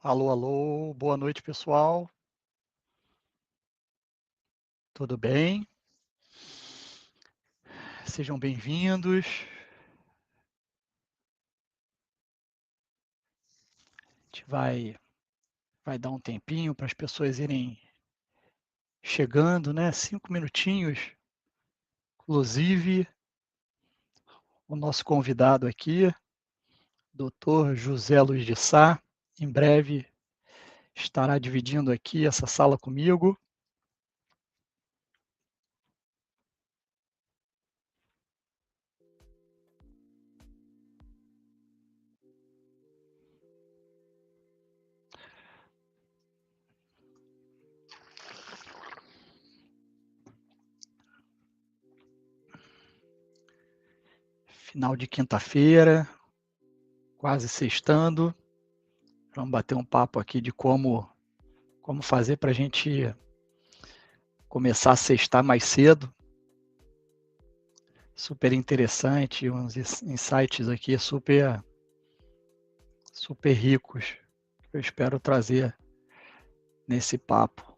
Alô, alô, boa noite, pessoal. Tudo bem? Sejam bem-vindos. A gente vai dar um tempinho para as pessoas irem chegando, né? 5 minutinhos. Inclusive, o nosso convidado aqui, Dr. José Luiz de Sá, em breve estará dividindo aqui essa sala comigo. Final de quinta-feira, quase sextando. Vamos bater um papo aqui de como fazer para a gente começar a sextar mais cedo. Super interessante, uns insights aqui super ricos que eu espero trazer nesse papo.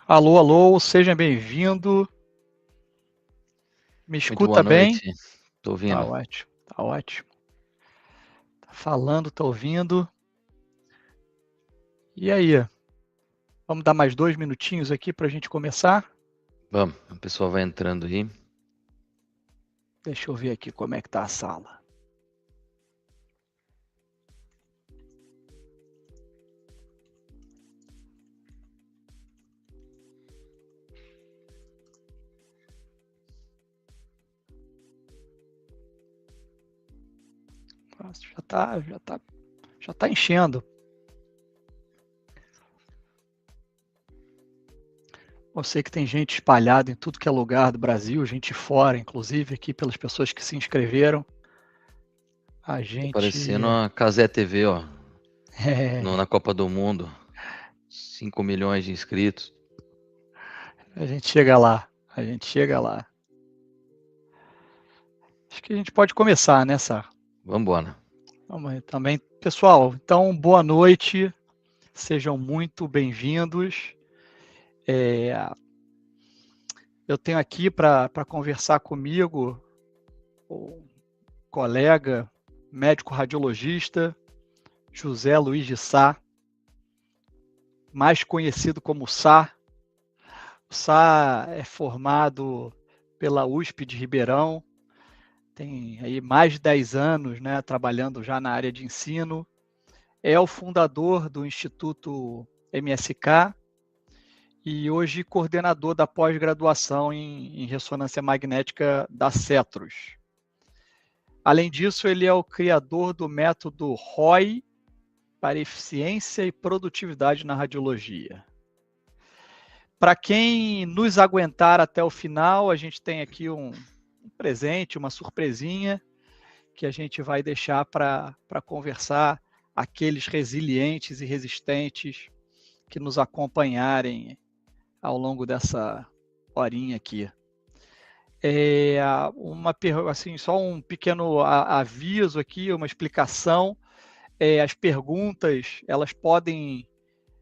Alô, alô, seja bem-vindo. Me Muito boa escuta bem? noite. Tô Tá ouvindo. ótimo, tá ótimo. Tá falando, tá ouvindo. E aí? Vamos dar mais 2 minutinhos aqui para a gente começar? Vamos, a pessoa vai entrando aí. Deixa eu ver aqui como é que tá a sala. Nossa, já tá enchendo. Eu sei que tem gente espalhada em tudo que é lugar do Brasil, gente fora, inclusive aqui pelas pessoas que se inscreveram. A Tá gente parecendo a Cazé TV, ó, é, na Copa do Mundo. 5 milhões de inscritos. a gente chega lá, a gente chega lá. Acho que a gente pode começar, né, Sá? Vamos embora. Vamos aí também. Pessoal, então, boa noite, sejam muito bem-vindos. Eu tenho aqui para conversar comigo o colega, médico radiologista, José Luiz de Sá, mais conhecido como Sá. O Sá é formado pela USP de Ribeirão, tem aí mais de 10 anos, né, trabalhando já na área de ensino. É o fundador do Instituto MSK e hoje coordenador da pós-graduação em ressonância magnética da Cetros. Além disso, ele é o criador do método ROI para eficiência e produtividade na radiologia. Para quem nos aguentar até o final, a gente tem aqui um presente, uma surpresinha, que a gente vai deixar para conversar aqueles resilientes e resistentes que nos acompanharem ao longo dessa horinha aqui. Assim, só um pequeno aviso aqui, uma explicação. As perguntas, elas podem,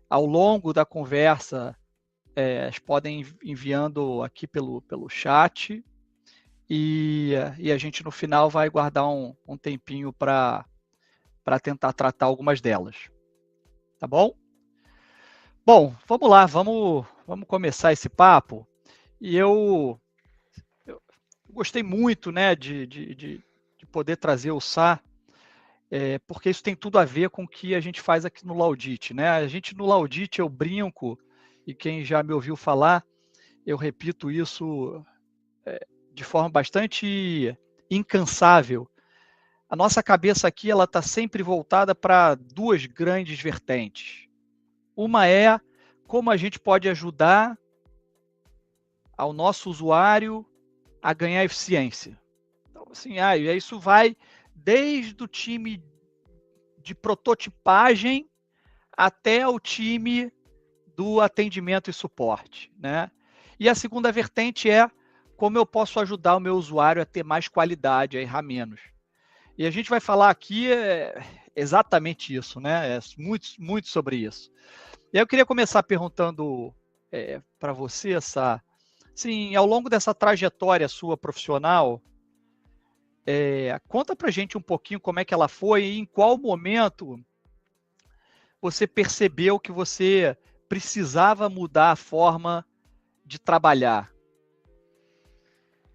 ao longo da conversa, elas podem enviando aqui pelo chat e a gente no final vai guardar um tempinho para tentar tratar algumas delas. Tá bom? Bom, vamos lá, vamos começar esse papo. E eu gostei muito, né, de poder trazer o Sá, porque isso tem tudo a ver com o que a gente faz aqui no Laudite, né? A gente no Laudite, eu brinco, e quem já me ouviu falar, eu repito isso de forma bastante incansável. A nossa cabeça aqui, ela está sempre voltada para duas grandes vertentes. Uma é como a gente pode ajudar ao nosso usuário a ganhar eficiência. Então, assim, e isso vai desde o time de prototipagem até o time do atendimento e suporte, né? E a segunda vertente é como eu posso ajudar o meu usuário a ter mais qualidade, a errar menos. E a gente vai falar aqui exatamente isso, né? É muito sobre isso. E aí eu queria começar perguntando para você, Sá, assim, ao longo dessa trajetória sua profissional, conta para a gente um pouquinho como é que ela foi e em qual momento você percebeu que você precisava mudar a forma de trabalhar.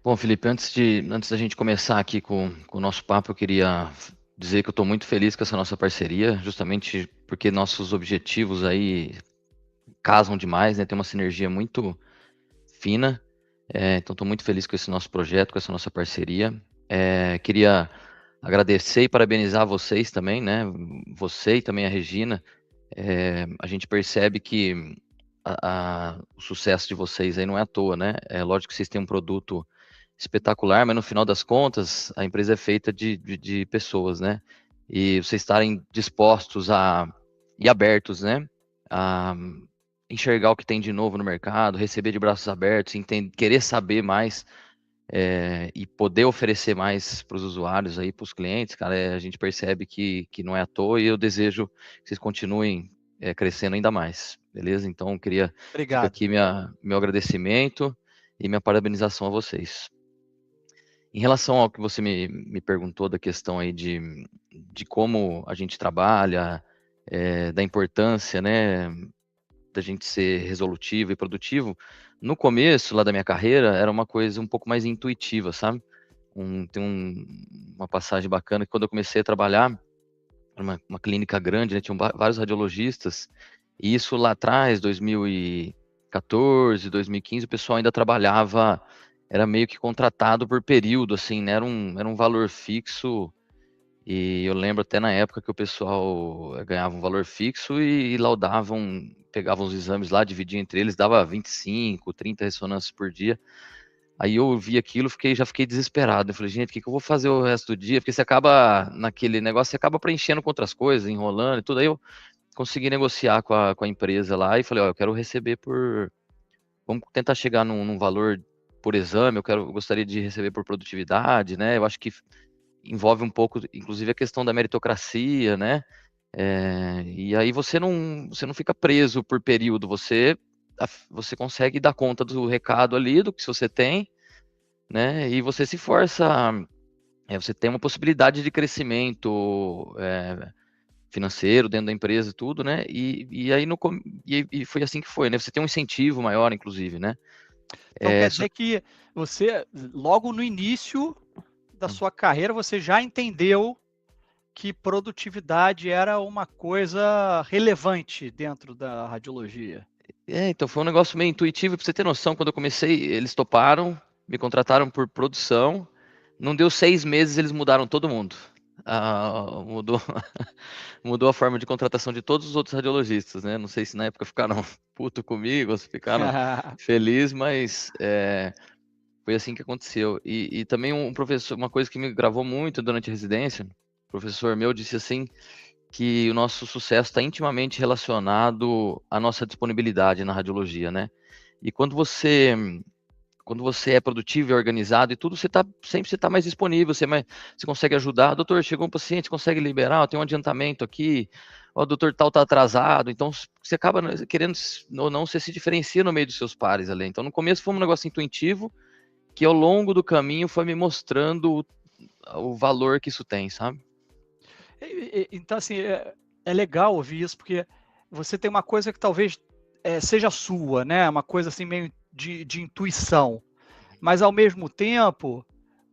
Bom, Felipe, antes da gente começar aqui com o nosso papo, eu queria dizer que eu estou muito feliz com essa nossa parceria, justamente porque nossos objetivos aí casam demais, né? Tem uma sinergia muito fina. Então, estou muito feliz com esse nosso projeto, com essa nossa parceria. Queria agradecer e parabenizar vocês também, né? Você e também a Regina. A gente percebe que o sucesso de vocês aí não é à toa, né? É lógico que vocês têm um produto espetacular, mas no final das contas, a empresa é feita de pessoas, né? E vocês estarem dispostos e abertos, né? A enxergar o que tem de novo no mercado, receber de braços abertos, querer saber mais e poder oferecer mais para os usuários aí, para os clientes, cara, a gente percebe que não é à toa e eu desejo que vocês continuem crescendo ainda mais, beleza? Então, fica Obrigado. aqui meu agradecimento e minha parabenização a vocês. Em relação ao que você me perguntou da questão aí de como a gente trabalha, da importância, né, da gente ser resolutivo e produtivo, no começo lá da minha carreira era uma coisa um pouco mais intuitiva, sabe? Uma passagem bacana que quando eu comecei a trabalhar, era uma clínica grande, né, tinham vários radiologistas, e isso lá atrás, 2014, 2015, o pessoal ainda trabalhava, era meio que contratado por período, assim, né? Era um valor fixo, e eu lembro até na época que o pessoal ganhava um valor fixo e laudavam, pegavam os exames lá, dividiam entre eles, dava 25, 30 ressonâncias por dia. Aí eu vi aquilo, já fiquei desesperado. Eu falei, gente, o que eu vou fazer o resto do dia? Porque você acaba, naquele negócio, você acaba preenchendo com outras coisas, enrolando e tudo. Aí eu consegui negociar com a empresa lá e falei, ó, eu quero receber vamos tentar chegar num valor por exame, eu gostaria de receber por produtividade, né? Eu acho que envolve um pouco, inclusive, a questão da meritocracia, né? E aí você não fica preso por período, você consegue dar conta do recado ali, do que você tem, né? E você se força, você tem uma possibilidade de crescimento financeiro dentro da empresa e tudo, né? E aí e foi assim que foi, né? Você tem um incentivo maior, inclusive, né? Então quer Só dizer que você, logo no início da sua carreira, você já entendeu que produtividade era uma coisa relevante dentro da radiologia. então foi um negócio meio intuitivo, pra você ter noção, quando eu comecei, eles toparam, me contrataram por produção, não deu 6 meses, eles mudaram todo mundo. Mudou, mudou a forma de contratação de todos os outros radiologistas, né? Não sei se na época ficaram puto comigo, ou se ficaram felizes, mas foi assim que aconteceu. E também um professor, uma coisa que me gravou muito durante a residência, o professor meu disse assim, que o nosso sucesso está intimamente relacionado à nossa disponibilidade na radiologia, né? E quando você é produtivo e organizado e tudo, sempre você tá mais disponível, você consegue ajudar. Doutor, chegou um paciente, consegue liberar, tem um adiantamento aqui, o doutor tal tá atrasado, então você acaba querendo ou não, você se diferencia no meio dos seus pares ali. Então no começo foi um negócio intuitivo, que ao longo do caminho foi me mostrando o valor que isso tem, sabe? Então, assim, é legal ouvir isso, porque você tem uma coisa que talvez seja sua, né? Uma coisa assim meio de intuição. Mas, ao mesmo tempo,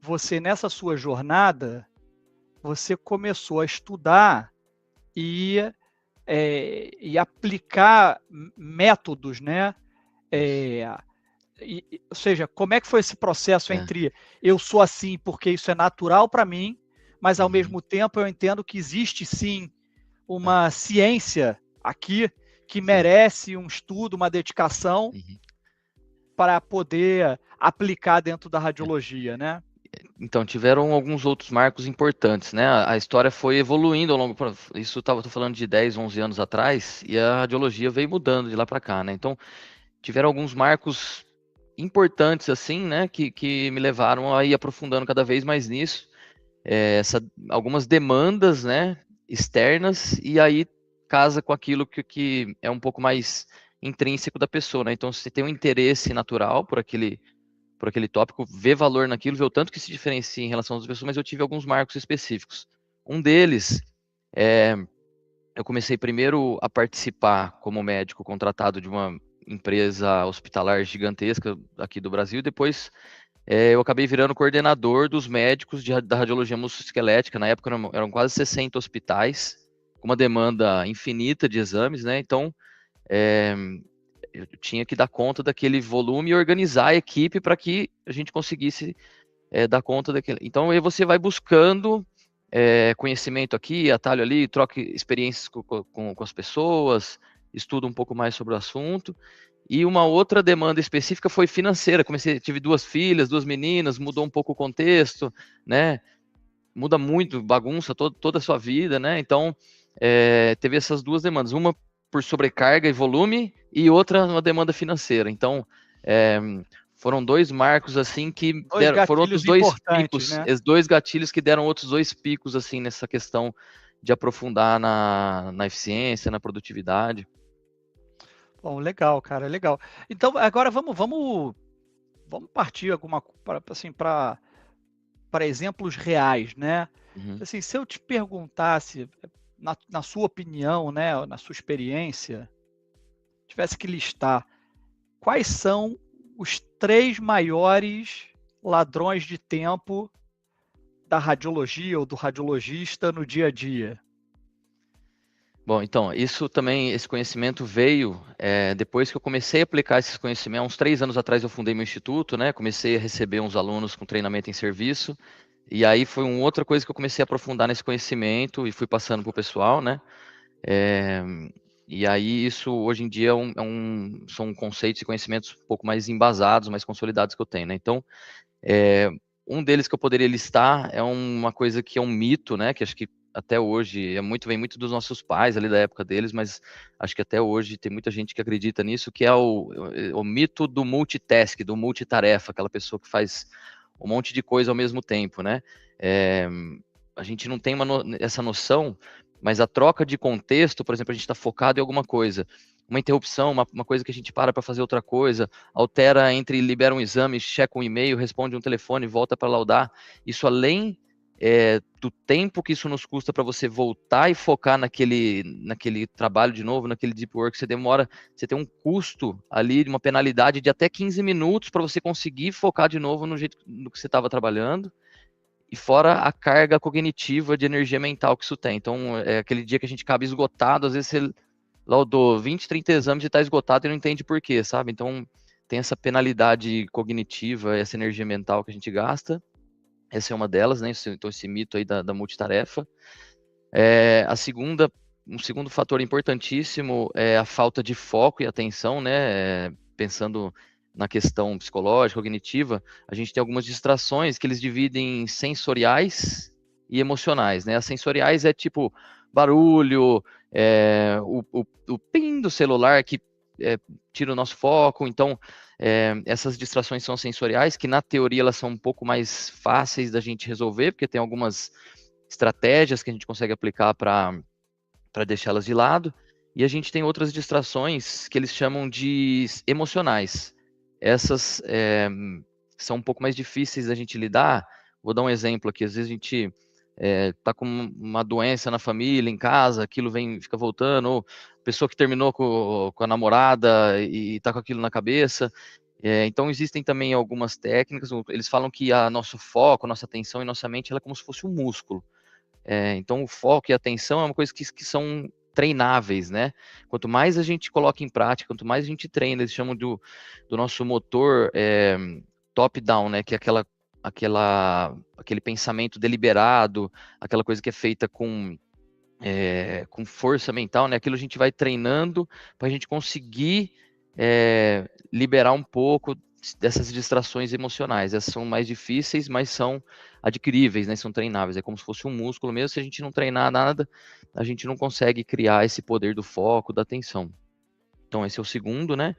você, nessa sua jornada, você começou a estudar e, e aplicar métodos, né? Isso. Ou seja, como é que foi esse processo É. entre eu sou assim porque isso é natural para mim, mas ao Uhum. mesmo tempo eu entendo que existe sim É. uma ciência aqui que Sim. merece um estudo, uma dedicação Uhum. para poder aplicar dentro da É. radiologia, né? Então, tiveram alguns outros marcos importantes, né? A história foi evoluindo ao longo. Isso tô falando de 10, 11 anos atrás, e a radiologia veio mudando de lá para cá, né? Então, tiveram alguns marcos importantes, assim, né? Que me levaram a ir aprofundando cada vez mais nisso. Algumas demandas, né? Externas, e aí casa com aquilo que é um pouco mais intrínseco da pessoa, né? Então, você tem um interesse natural por aquele tópico, ver valor naquilo, ver o tanto que se diferencia em relação às pessoas, mas eu tive alguns marcos específicos. Um deles, é, eu comecei primeiro a participar como médico contratado de uma empresa hospitalar gigantesca aqui do Brasil, e depois eu acabei virando coordenador dos médicos da radiologia musculoesquelética. Na época eram quase 60 hospitais, com uma demanda infinita de exames, né? Então, é, eu tinha que dar conta daquele volume e organizar a equipe para que a gente conseguisse dar conta daquele. Então, aí você vai buscando conhecimento aqui, atalho ali, troca experiências com as pessoas, estuda um pouco mais sobre o assunto. E uma outra demanda específica foi financeira. Tive 2 filhas, 2 meninas, mudou um pouco o contexto, né? Muda muito, bagunça toda a sua vida, né? Então, teve essas 2 demandas. Uma por sobrecarga e volume, e outra uma demanda financeira. Então, é, foram 2 marcos, assim, que Dois foram outros gatilhos 2 picos, importantes, né? esses 2 gatilhos que deram outros 2 picos, assim, nessa questão de aprofundar na eficiência, na produtividade. Bom, legal, cara, legal. Então, agora vamos partir assim, para exemplos reais, né? Uhum. Assim, se eu te perguntasse, na sua opinião, né, na sua experiência, tivesse que listar quais são os 3 maiores ladrões de tempo da radiologia ou do radiologista no dia a dia. Bom, então, isso também, esse conhecimento veio depois que eu comecei a aplicar esses conhecimentos. Há uns 3 anos atrás eu fundei meu instituto, né? Comecei a receber uns alunos com treinamento em serviço. E aí foi uma outra coisa que eu comecei a aprofundar nesse conhecimento e fui passando para o pessoal, né? É, e aí isso hoje em dia são conceitos e conhecimentos um pouco mais embasados, mais consolidados que eu tenho, né? Então, um deles que eu poderia listar é uma coisa que é um mito, né? Que acho que até hoje vem muito dos nossos pais ali da época deles, mas acho que até hoje tem muita gente que acredita nisso, que é o mito do multitask, do multitarefa, aquela pessoa que faz um monte de coisa ao mesmo tempo, né? É, a gente não tem essa noção, mas a troca de contexto, por exemplo, a gente está focado em alguma coisa, uma interrupção, uma coisa que a gente para fazer outra coisa, altera entre libera um exame, checa um e-mail, responde um telefone, volta para laudar. Isso além do tempo que isso nos custa para você voltar e focar naquele trabalho de novo, naquele deep work, você tem um custo ali, de uma penalidade de até 15 minutos para você conseguir focar de novo no que você estava trabalhando, e fora a carga cognitiva de energia mental que isso tem. Então, é aquele dia que a gente acaba esgotado, às vezes você laudou 20, 30 exames e está esgotado e não entende por quê, sabe? Então, tem essa penalidade cognitiva, essa energia mental que a gente gasta. Essa é uma delas, né? Então, esse mito aí da multitarefa. Um segundo fator importantíssimo é a falta de foco e atenção, né? Pensando na questão psicológica, cognitiva, a gente tem algumas distrações que eles dividem em sensoriais e emocionais, né? As sensoriais é tipo barulho, o ping do celular que tira o nosso foco. Então, essas distrações são sensoriais, que na teoria elas são um pouco mais fáceis da gente resolver, porque tem algumas estratégias que a gente consegue aplicar para deixá-las de lado. E a gente tem outras distrações que eles chamam de emocionais. Essas são um pouco mais difíceis da gente lidar. Vou dar um exemplo aqui. Às vezes a gente tá com uma doença na família, em casa, aquilo fica voltando, ou pessoa que terminou com a namorada e tá com aquilo na cabeça. Então existem também algumas técnicas. Eles falam que nosso foco, nossa atenção e nossa mente ela é como se fosse um músculo. Então, o foco e a atenção é uma coisa que são treináveis, né? Quanto mais a gente coloca em prática, quanto mais a gente treina, eles chamam do nosso motor top-down, né? Que é aquele pensamento deliberado, aquela coisa que é feita com força mental, né? Aquilo a gente vai treinando para a gente conseguir liberar um pouco, dessas distrações emocionais. Essas são mais difíceis, mas são adquiríveis, né? São treináveis. É como se fosse um músculo mesmo. Se a gente não treinar nada, a gente não consegue criar esse poder do foco, da atenção. Então, esse é o segundo, né?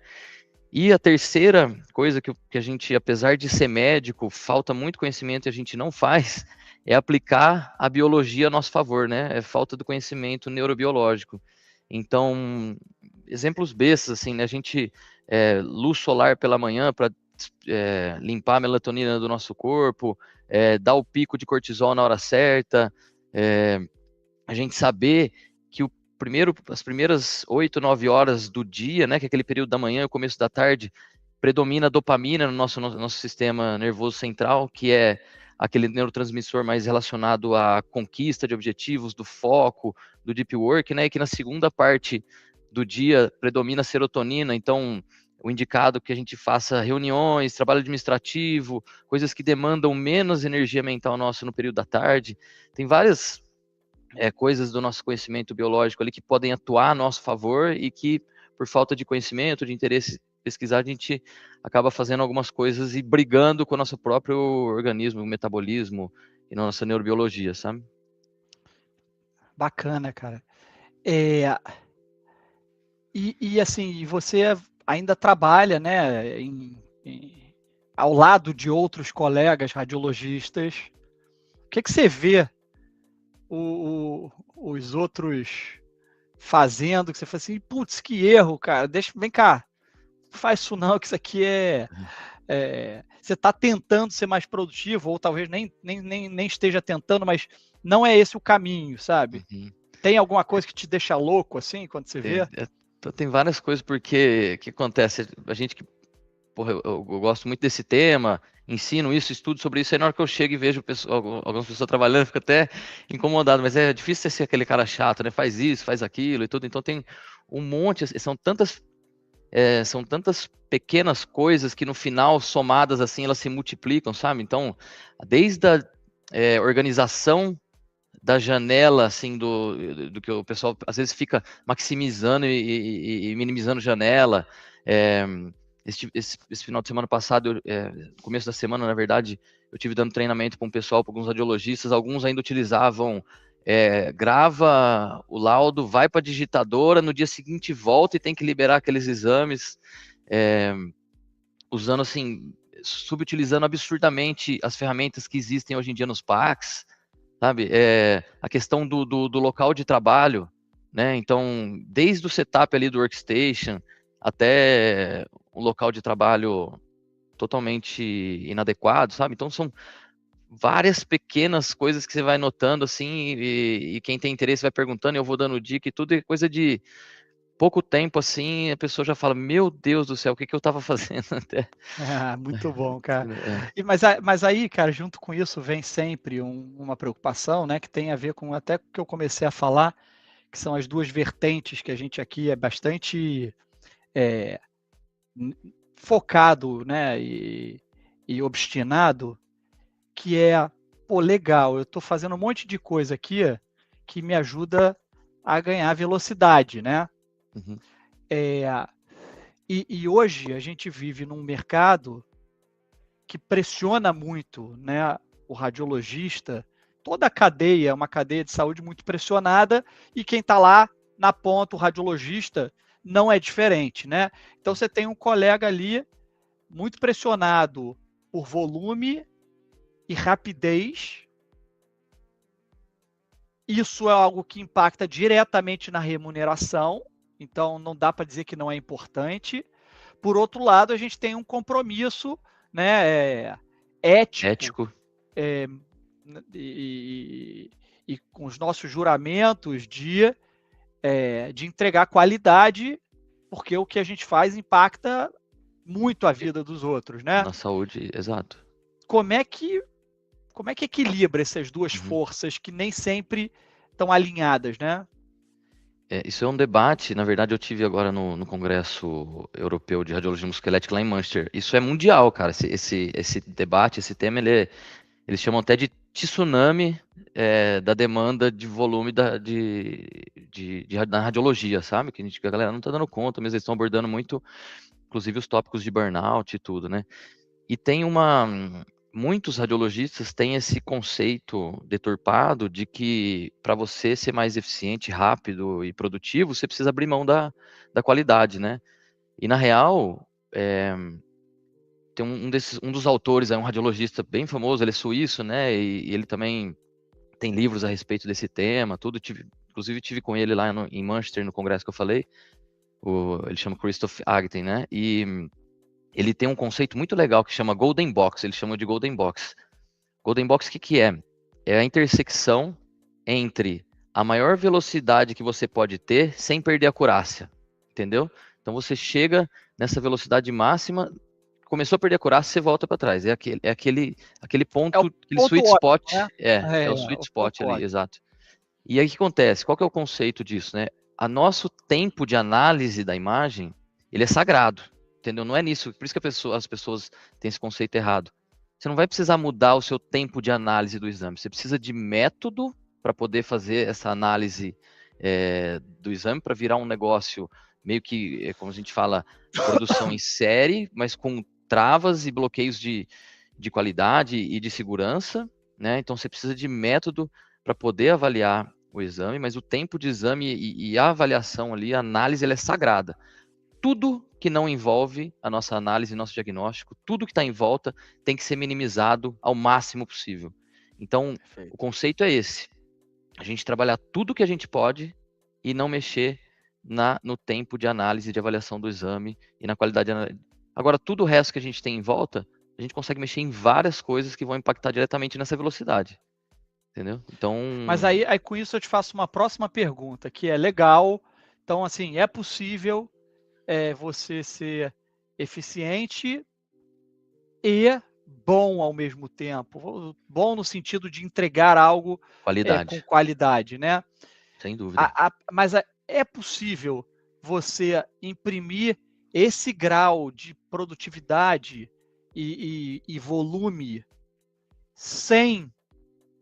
E a terceira coisa que a gente, apesar de ser médico, falta muito conhecimento e a gente não faz, é aplicar a biologia a nosso favor, né? É falta do conhecimento neurobiológico. Então, exemplos bestas, assim, né? A gente, luz solar pela manhã para limpar a melatonina do nosso corpo, dar o pico de cortisol na hora certa, a gente saber que as primeiras 8, 9 horas do dia, né, que é aquele período da manhã, o começo da tarde, predomina a dopamina no nosso sistema nervoso central, que é aquele neurotransmissor mais relacionado à conquista de objetivos, do foco, do deep work, né, e que na segunda parte do dia predomina a serotonina, então o indicado que a gente faça reuniões, trabalho administrativo, coisas que demandam menos energia mental nossa no período da tarde. Tem várias coisas do nosso conhecimento biológico ali que podem atuar a nosso favor e que, por falta de conhecimento, de interesse pesquisar, a gente acaba fazendo algumas coisas e brigando com o nosso próprio organismo, o metabolismo e na nossa neurobiologia, sabe? Bacana, cara. É, assim, você ainda trabalha, né, ao lado de outros colegas radiologistas. O que você vê os outros fazendo, que você fala assim, putz, que erro, cara, vem cá, não faz isso não, que isso aqui você está tentando ser mais produtivo, ou talvez nem esteja tentando, mas não é esse o caminho, sabe? Uhum. Tem alguma coisa que te deixa louco, assim, quando você vê? Tem várias coisas, porque o que acontece? A gente que, porra, eu gosto muito desse tema, ensino isso, estudo sobre isso, aí na hora que eu chego e vejo algumas pessoas trabalhando, eu fico até incomodado, mas é difícil ser aquele cara chato, né? Faz isso, faz aquilo e tudo, então tem um monte, são tantas pequenas coisas que no final, somadas assim, elas se multiplicam, sabe? Então, desde a organização da janela, assim, do que o pessoal às vezes fica maximizando e minimizando janela. É, esse final de semana passado, no começo da semana, na verdade, eu tive dando treinamento para um pessoal, para alguns radiologistas, alguns ainda utilizavam, grava o laudo, vai para a digitadora, no dia seguinte volta e tem que liberar aqueles exames, usando assim, subutilizando absurdamente as ferramentas que existem hoje em dia nos PACS, sabe? A questão do local de trabalho, né? Então, desde o setup ali do workstation até um local de trabalho totalmente inadequado, sabe? Então, são várias pequenas coisas que você vai notando, assim, e quem tem interesse vai perguntando, e eu vou dando dica, e tudo é coisa de pouco tempo, assim, a pessoa já fala, meu Deus do céu, o que que eu estava fazendo até? Ah, muito bom, cara. É. Mas aí, cara, junto com isso vem sempre uma preocupação, né, que tem a ver com até o que eu comecei a falar, que são as duas vertentes que a gente aqui é bastante é, focado, né, e obstinado, que é, pô, legal, eu estou fazendo um monte de coisa aqui que me ajuda a ganhar velocidade, né? Uhum. E hoje a gente vive num mercado que pressiona muito, né, o radiologista. Toda a cadeia é uma cadeia de saúde muito pressionada e quem está lá na ponta, o radiologista, não é diferente, né? Então você tem um colega ali muito pressionado por volume e rapidez. Isso é algo que impacta diretamente na remuneração, então não dá para dizer que não é importante. Por outro lado, a gente tem um compromisso, né, ético, Ético. e com os nossos juramentos de entregar qualidade, porque o que a gente faz impacta muito a vida dos outros, né? Na saúde, exato. Como é que equilibra essas duas Uhum. forças que nem sempre estão alinhadas, né? Isso é um debate, na verdade eu tive agora no Congresso Europeu de Radiologia Musculoesquelética lá em Manchester. Isso é mundial, cara, esse debate, esse tema, eles chamam até de tsunami da demanda de volume na radiologia, sabe? Que a galera não está dando conta, mas eles estão abordando muito inclusive os tópicos de burnout e tudo, né? E muitos radiologistas têm esse conceito deturpado de que para você ser mais eficiente, rápido e produtivo, você precisa abrir mão da qualidade, né? E na real, tem um dos autores, é um radiologista bem famoso, ele é suíço, né? E ele também tem livros a respeito desse tema, tudo. Inclusive tive com ele lá em Manchester, no congresso que eu falei. Ele chama Christoph Agten, né? E ele tem um conceito muito legal que chama Golden Box. Ele chama de Golden Box. Golden Box, o que é? É a intersecção entre a maior velocidade que você pode ter sem perder a acurácia, entendeu? Então você chega nessa velocidade máxima, começou a perder a acurácia, você volta para trás. É aquele ponto, É o aquele ponto sweet ótimo, spot, né? é o sweet O spot ponto ali, ótimo. exato. E aí o que acontece? Qual que é o conceito disso, né? A nosso tempo de análise da imagem, ele é sagrado, entendeu? Não é nisso, por isso que as pessoas têm esse conceito errado. Você não vai precisar mudar o seu tempo de análise do exame, você precisa de método para poder fazer essa análise do exame, para virar um negócio meio que, como a gente fala, produção em série, mas com travas e bloqueios de qualidade e de segurança, né? Então você precisa de método para poder avaliar o exame, mas o tempo de exame e a avaliação ali, a análise, ela é sagrada. Tudo que não envolve a nossa análise, nosso diagnóstico, tudo que está em volta tem que ser minimizado ao máximo possível. Então, o Perfeito. conceito é esse: a gente trabalhar tudo que a gente pode e não mexer no tempo de análise e de avaliação do exame e na qualidade. Agora, tudo o resto que a gente tem em volta, a gente consegue mexer em várias coisas que vão impactar diretamente nessa velocidade. Entendeu? Então, Mas aí com isso eu te faço uma próxima pergunta, que é legal. Então, assim, é possível você ser eficiente e bom ao mesmo tempo. Bom no sentido de entregar algo com qualidade, qualidade, né? sem dúvida. Mas é possível você imprimir esse grau de produtividade e volume sem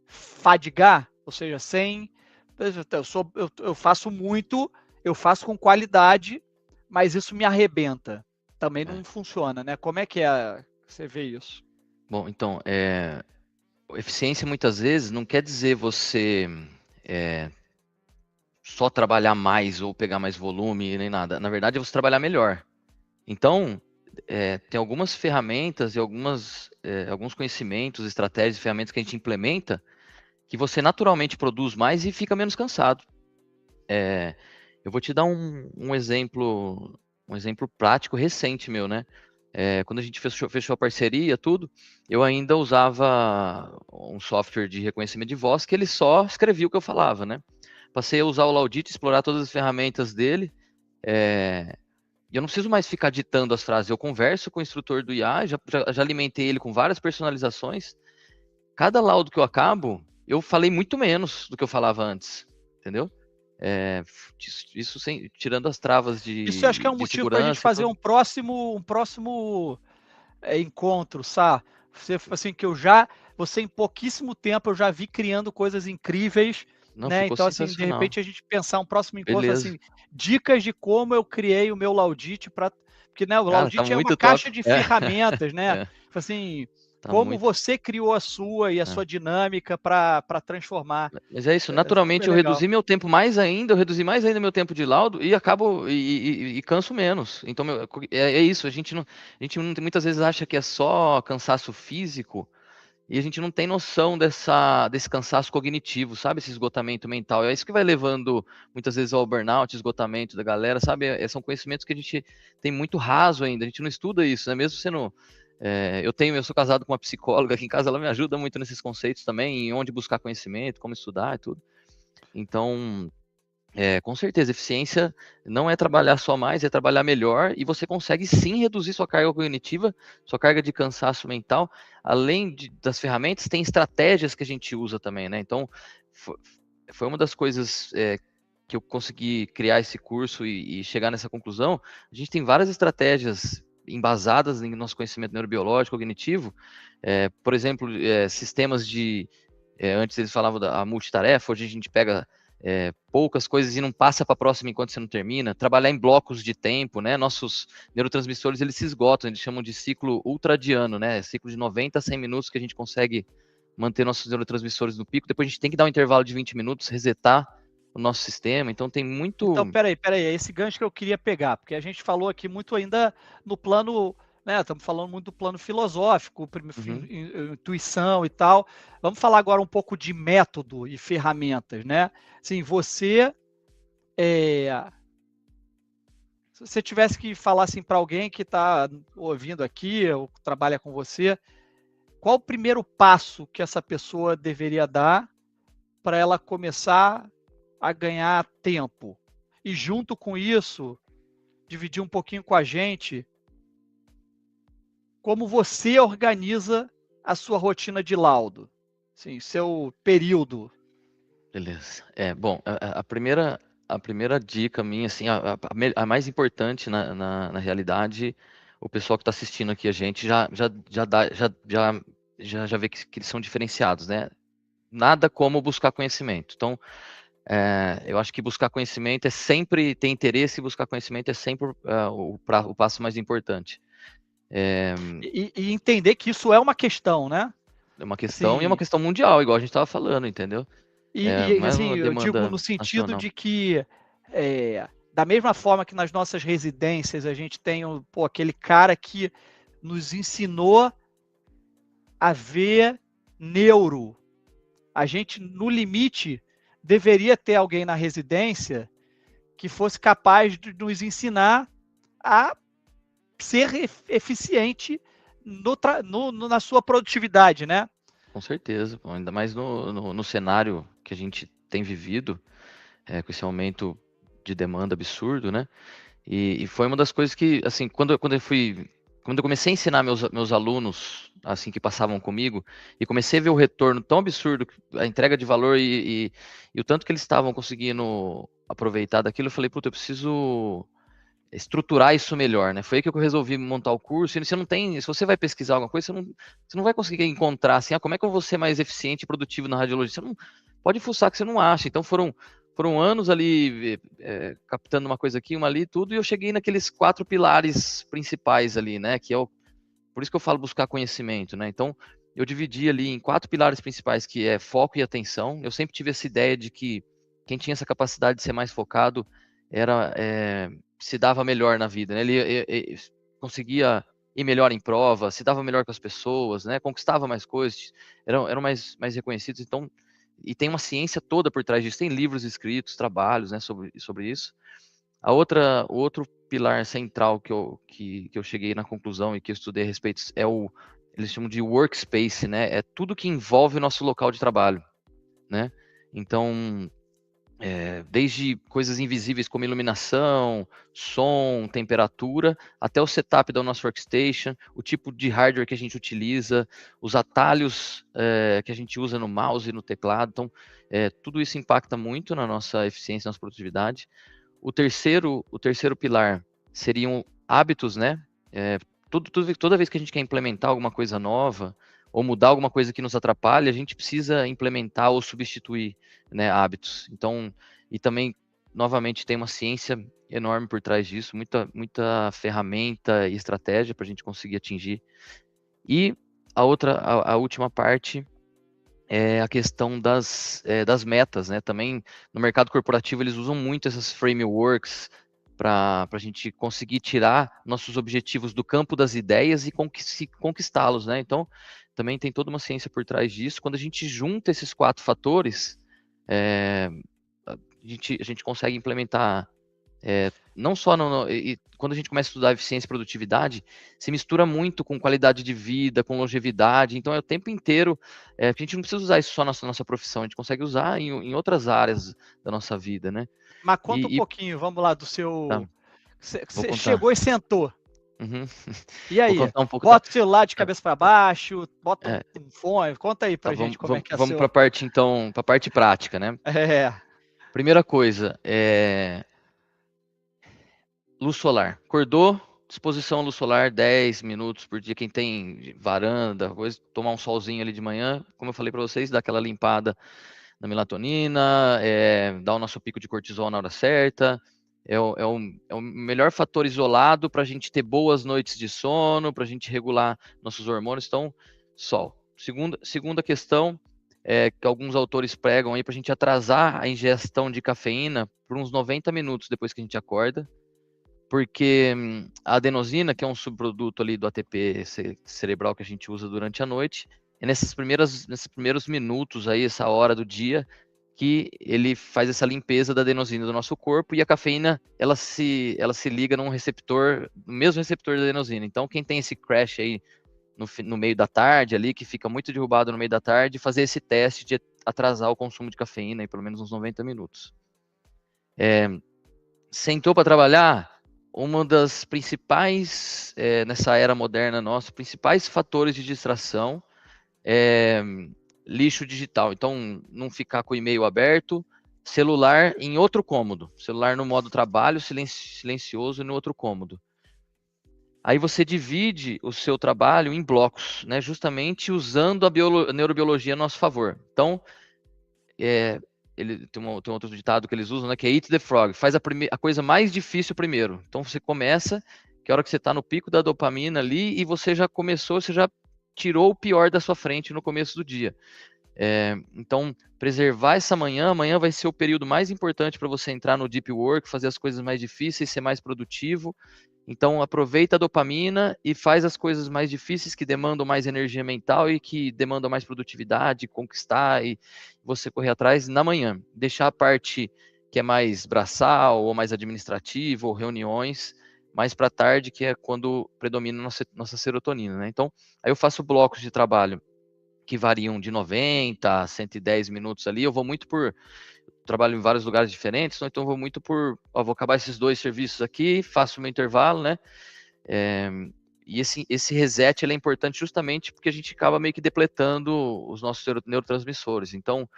fadigar, ou seja, sem. Eu faço muito, eu faço com qualidade, mas isso me arrebenta. Também É. não funciona, né? Como é que você vê isso? Bom, então, eficiência muitas vezes não quer dizer você só trabalhar mais ou pegar mais volume nem nada. Na verdade, é você trabalhar melhor. Então, tem algumas ferramentas e alguns conhecimentos, estratégias e ferramentas que a gente implementa que você naturalmente produz mais e fica menos cansado. Eu vou te dar um exemplo prático recente meu, né? Quando a gente fechou a parceria, tudo, eu ainda usava um software de reconhecimento de voz que ele só escrevia o que eu falava, né? Passei a usar o Laudit, explorar todas as ferramentas dele. E eu não preciso mais ficar ditando as frases, eu converso com o instrutor do IA, já alimentei ele com várias personalizações. Cada laudo que eu acabo, eu falei muito menos do que eu falava antes, entendeu? Isso tirando as travas Isso eu acho que é um de motivo para a gente segurança e fazer tudo. um próximo encontro, sabe? Você assim que você em pouquíssimo tempo eu já vi criando coisas incríveis, Não, né? ficou Então assim, de sensacional. repente a gente pensar um próximo encontro Beleza. assim, dicas de como eu criei o meu Laudit para, porque né, o Cara, tá Laudit é uma muito top. caixa de ferramentas, né? É, Assim, tá como muito. você criou a sua e a É. sua dinâmica para transformar. Mas é isso, É super naturalmente eu legal. reduzi meu tempo mais ainda, eu reduzi mais ainda meu tempo de laudo e acabo e canso menos. Então é isso, muitas vezes acha que é só cansaço físico e a gente não tem noção desse cansaço cognitivo, sabe? Esse esgotamento mental. É isso que vai levando muitas vezes ao burnout, esgotamento da galera, sabe? São conhecimentos que a gente tem muito raso ainda, a gente não estuda isso, né? Mesmo sendo. Eu sou casado com uma psicóloga aqui em casa, ela me ajuda muito nesses conceitos também, em onde buscar conhecimento, como estudar e tudo. Então, com certeza, eficiência não é trabalhar só mais, é trabalhar melhor e você consegue sim reduzir sua carga cognitiva, sua carga de cansaço mental. Além das ferramentas, tem estratégias que a gente usa também, né? Então, foi uma das coisas que eu consegui criar esse curso e chegar nessa conclusão. A gente tem várias estratégias embasadas em nosso conhecimento neurobiológico, cognitivo. Por exemplo, sistemas de... antes eles falavam da multitarefa, hoje a gente pega poucas coisas e não passa para a próxima enquanto você não termina. Trabalhar em blocos de tempo, né? Nossos neurotransmissores, eles se esgotam, eles chamam de ciclo ultradiano, né? Ciclo de 90 a 100 minutos que a gente consegue manter nossos neurotransmissores no pico. Depois a gente tem que dar um intervalo de 20 minutos, resetar o nosso sistema. Então tem Então, muito... peraí, é esse gancho que eu queria pegar, porque a gente falou aqui muito ainda no plano, né? Estamos falando muito do plano filosófico, Uhum, intuição e tal. Vamos falar agora um pouco de método e ferramentas, né? Assim, se você tivesse que falar assim para alguém que está ouvindo aqui ou que trabalha com você, qual o primeiro passo que essa pessoa deveria dar para ela começar a ganhar tempo? E junto com isso, dividir um pouquinho com a gente como você organiza a sua rotina de laudo, sim, seu período. beleza. Bom, a primeira dica minha, assim, a mais importante na realidade, o pessoal que está assistindo aqui a gente já vê que eles são diferenciados, né? Nada como buscar conhecimento. Então, eu acho que buscar conhecimento é sempre ter interesse, e buscar conhecimento é sempre o passo mais importante. E entender que isso é uma questão, né? É uma questão, e é uma Assim, questão mundial, igual a gente estava falando, entendeu? e Não é assim, uma eu digo demanda no sentido nacional. de que, da mesma forma que nas nossas residências a gente tem aquele cara que nos ensinou a ver neuro, a gente, no limite, deveria ter alguém na residência que fosse capaz de nos ensinar a ser eficiente na sua produtividade, né? Com certeza, pô, ainda mais no cenário que a gente tem vivido, com esse aumento de demanda absurdo, né? E foi uma das coisas que, assim, quando eu comecei a ensinar meus alunos, assim, que passavam comigo, e comecei a ver o retorno tão absurdo, a entrega de valor e o tanto que eles estavam conseguindo aproveitar daquilo, eu falei, puta, eu preciso estruturar isso melhor, né? Foi aí que eu resolvi montar o curso. E você não tem, se você vai pesquisar alguma coisa, você não vai conseguir encontrar assim, como é que eu vou ser mais eficiente e produtivo na radiologia? Você não pode fuçar que você não acha. Então foram anos ali captando uma coisa aqui, uma ali, tudo, e eu cheguei naqueles 4 pilares principais ali, né? Por isso que eu falo buscar conhecimento, né? Então eu dividi ali em 4 pilares principais, que é foco e atenção. Eu sempre tive essa ideia de que quem tinha essa capacidade de ser mais focado era se dava melhor na vida, né? Ele conseguia ir melhor em prova, se dava melhor com as pessoas, né? Conquistava mais coisas, eram mais reconhecidos. Então, e tem uma ciência toda por trás disso, tem livros escritos, trabalhos, né, sobre isso. O outro pilar central que eu cheguei na conclusão e que eu estudei a respeito eles chamam de workspace, né? É tudo que envolve o nosso local de trabalho, né? Então, desde coisas invisíveis como iluminação, som, temperatura, até o setup da nossa workstation, o tipo de hardware que a gente utiliza, os atalhos que a gente usa no mouse e no teclado. Então, tudo isso impacta muito na nossa eficiência, na nossa produtividade. O terceiro pilar seriam hábitos, né? Toda vez que a gente quer implementar alguma coisa nova ou mudar alguma coisa que nos atrapalha, a gente precisa implementar ou substituir, né, hábitos. Então, e também, novamente, tem uma ciência enorme por trás disso, muita ferramenta e estratégia para a gente conseguir atingir. E a última parte é a questão das metas, né? Também no mercado corporativo eles usam muito essas frameworks para a gente conseguir tirar nossos objetivos do campo das ideias e conquistá-los, né? Então, também tem toda uma ciência por trás disso. Quando a gente junta esses 4 fatores, é, a gente consegue implementar não só quando a gente começa a estudar eficiência e produtividade, se mistura muito com qualidade de vida, com longevidade, então é o tempo inteiro, a gente não precisa usar isso só na nossa profissão, a gente consegue usar em outras áreas da nossa vida, né? Mas conta um E pouquinho, vamos lá, do tá, seu. vou Você contar. chegou e sentou. Uhum. E Vou aí? contar um pouco Bota o celular de cabeça para baixo, bota é, um fone, conta aí tá, pra gente vamos, como é vamos, que é vamos seu. para a parte, então, para a parte prática, né? É, Primeira coisa, luz solar. Acordou, disposição à luz solar, 10 minutos por dia. Quem tem varanda, coisa, tomar um solzinho ali de manhã, como eu falei para vocês, dar aquela limpada na melatonina, dá o nosso pico de cortisol na hora certa. É o melhor fator isolado para a gente ter boas noites de sono, para a gente regular nossos hormônios. Então, sol. Segunda questão, que alguns autores pregam aí para a gente atrasar a ingestão de cafeína por uns 90 minutos depois que a gente acorda, porque a adenosina, que é um subproduto ali do ATP cerebral que a gente usa durante a noite, é nesses primeiros minutos aí, essa hora do dia, que ele faz essa limpeza da adenosina do nosso corpo, e a cafeína, ela se liga num receptor, no mesmo receptor da adenosina. Então, quem tem esse crash aí no meio da tarde ali, que fica muito derrubado no meio da tarde, fazer esse teste de atrasar o consumo de cafeína em pelo menos uns 90 minutos. Sentou para trabalhar, uma das principais, nessa era moderna nossa, principais fatores de distração é lixo digital. Então, não ficar com o e-mail aberto, celular em outro cômodo, celular no modo trabalho, silencioso e no outro cômodo. Aí você divide o seu trabalho em blocos, né, justamente usando a neurobiologia a nosso favor. Então, ele tem outro ditado que eles usam, né, que é eat the frog, faz a coisa mais difícil primeiro. Então você começa, que é a hora que você está no pico da dopamina ali, e você já tirou o pior da sua frente no começo do dia. Então, preservar essa manhã, amanhã vai ser o período mais importante para você entrar no deep work, fazer as coisas mais difíceis, ser mais produtivo. Então, aproveita a dopamina e faz as coisas mais difíceis, que demandam mais energia mental e que demandam mais produtividade, conquistar e você correr atrás na manhã. Deixar a parte que é mais braçal ou mais administrativa ou reuniões mais para tarde, que é quando predomina nossa serotonina, né? Então, aí eu faço blocos de trabalho que variam de 90 a 110 minutos ali. Eu vou muito trabalho em vários lugares diferentes, então eu vou muito vou acabar esses 2 serviços aqui, faço o meu intervalo, né? E esse reset ele é importante justamente porque a gente acaba meio que depletando os nossos neurotransmissores. Então,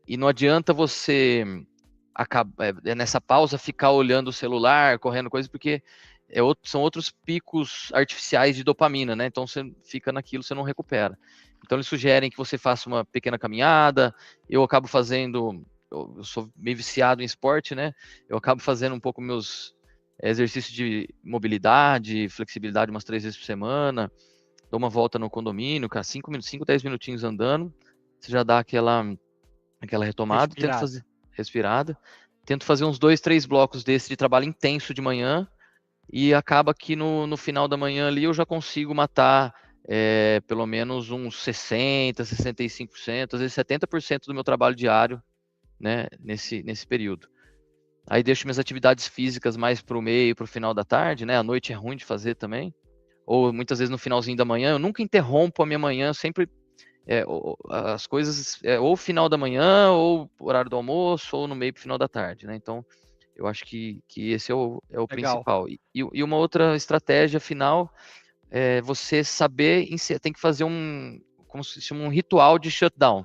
e não adianta você nessa pausa ficar olhando o celular, correndo coisas, porque são outros picos artificiais de dopamina, né? Então você fica naquilo, você não recupera. Então eles sugerem que você faça uma pequena caminhada. Eu acabo fazendo, eu sou meio viciado em esporte, né? Eu acabo fazendo um pouco meus exercícios de mobilidade, flexibilidade umas 3 vezes por semana. Dou uma volta no condomínio, cara, 5, 10 minutinhos andando, você já dá aquela retomada. Tento fazer respirada. Tento fazer uns 2, 3 blocos desse de trabalho intenso de manhã, e acaba que no final da manhã ali eu já consigo matar pelo menos uns 60%, 65%, às vezes 70% do meu trabalho diário, né, nesse período. Aí deixo minhas atividades físicas mais para o meio, para o final da tarde, né? À noite é ruim de fazer também. Ou muitas vezes no finalzinho da manhã. Eu nunca interrompo a minha manhã, eu sempre as coisas ou final da manhã, ou horário do almoço, ou no meio pro final da tarde, né? Então, eu acho que esse é o principal. E uma outra estratégia final é você saber, tem que fazer como se chama, um ritual de shutdown.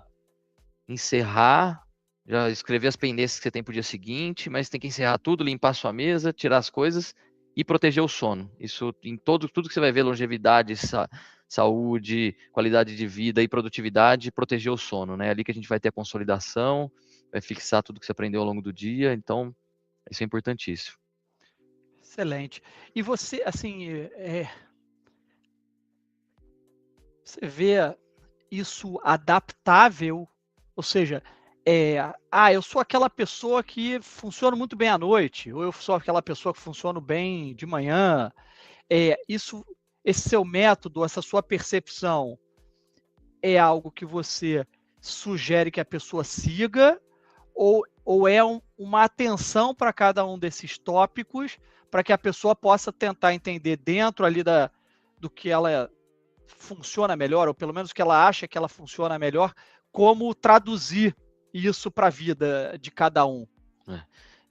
Encerrar, já escrever as pendências que você tem pro dia seguinte, mas tem que encerrar tudo, limpar sua mesa, tirar as coisas e proteger o sono. Isso em tudo que você vai ver, longevidade, saúde, qualidade de vida e produtividade, proteger o sono, né? É ali que a gente vai ter a consolidação, vai fixar tudo que você aprendeu ao longo do dia, então isso é importantíssimo. Excelente. E você, assim, você vê isso adaptável, ou seja, eu sou aquela pessoa que funciona muito bem à noite, ou eu sou aquela pessoa que funciona bem de manhã. Esse seu método, essa sua percepção, é algo que você sugere que a pessoa siga, ou é uma atenção para cada um desses tópicos, para que a pessoa possa tentar entender dentro ali do que ela funciona melhor, ou pelo menos que ela acha que ela funciona melhor, como traduzir isso para a vida de cada um?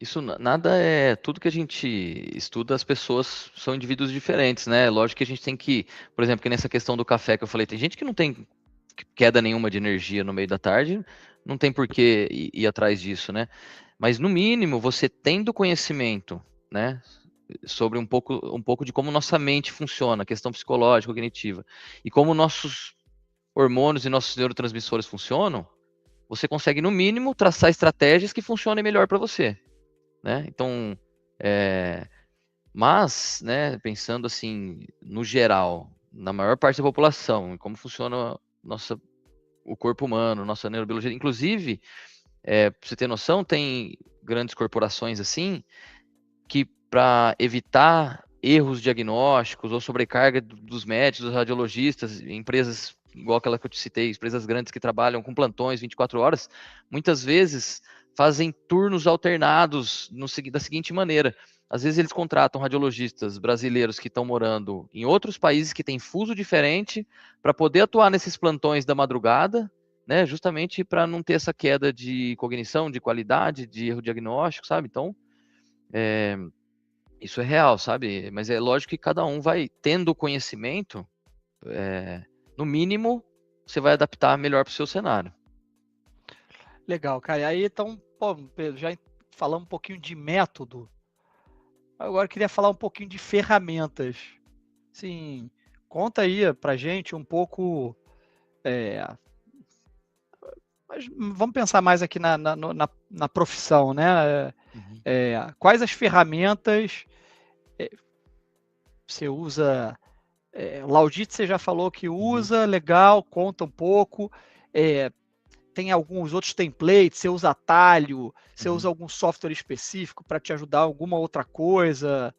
Isso nada é. Tudo que a gente estuda, as pessoas são indivíduos diferentes, né? Lógico que a gente tem que, por exemplo, que nessa questão do café que eu falei, tem gente que não tem queda nenhuma de energia no meio da tarde, não tem por que ir atrás disso, né? Mas no mínimo, você tendo conhecimento, né, sobre um pouco de como nossa mente funciona, a questão psicológica, cognitiva, e como nossos hormônios e nossos neurotransmissores funcionam, você consegue, no mínimo, traçar estratégias que funcionem melhor para você, né? Então, mas, né, pensando assim, no geral, na maior parte da população, como funciona o corpo humano, nossa neurobiologia, inclusive, pra você ter noção, tem grandes corporações assim, que para evitar erros diagnósticos ou sobrecarga dos médicos, dos radiologistas, empresas igual aquela que eu te citei, empresas grandes que trabalham com plantões 24 horas, muitas vezes fazem turnos alternados da seguinte maneira. Às vezes eles contratam radiologistas brasileiros que estão morando em outros países que têm fuso diferente para poder atuar nesses plantões da madrugada, né, justamente para não ter essa queda de cognição, de qualidade, de erro diagnóstico, sabe? Então, isso é real, sabe? Mas é lógico que cada um vai tendo conhecimento, no mínimo, você vai adaptar melhor para o seu cenário. Legal, cara. E aí, então, pô, Pedro, já falamos um pouquinho de método. Agora eu queria falar um pouquinho de ferramentas. Sim, conta aí pra gente um pouco. Mas vamos pensar mais aqui na profissão, né? Uhum. Quais as ferramentas você usa? O Audit você já falou que usa, legal, conta um pouco. Tem alguns outros templates, você usa atalho, você usa algum software específico para te ajudar alguma outra coisa?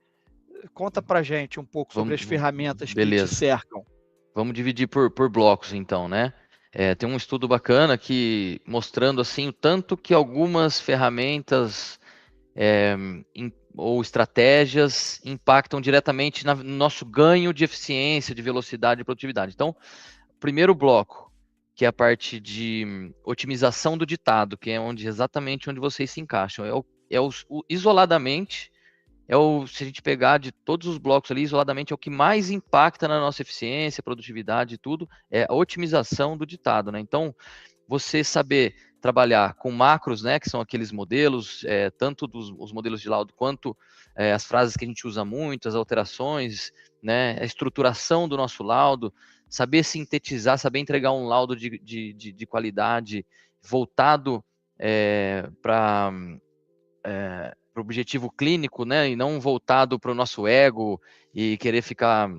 Conta pra gente um pouco sobre as ferramentas que te Beleza. cercam. Vamos dividir por blocos, então, né? Tem um estudo bacana que mostrando assim o tanto que algumas ferramentas ou estratégias impactam diretamente no nosso ganho de eficiência, de velocidade e produtividade. Então, primeiro bloco, que é a parte de otimização do ditado, que é exatamente onde vocês se encaixam. Isoladamente, se a gente pegar de todos os blocos ali, isoladamente, é o que mais impacta na nossa eficiência, produtividade e tudo, é a otimização do ditado, né? Então, você saber trabalhar com macros, né, que são aqueles modelos, tanto os modelos de laudo quanto as frases que a gente usa muito, as alterações, né, a estruturação do nosso laudo, saber sintetizar, saber entregar um laudo de qualidade voltado para o objetivo clínico, né, e não voltado para o nosso ego e querer ficar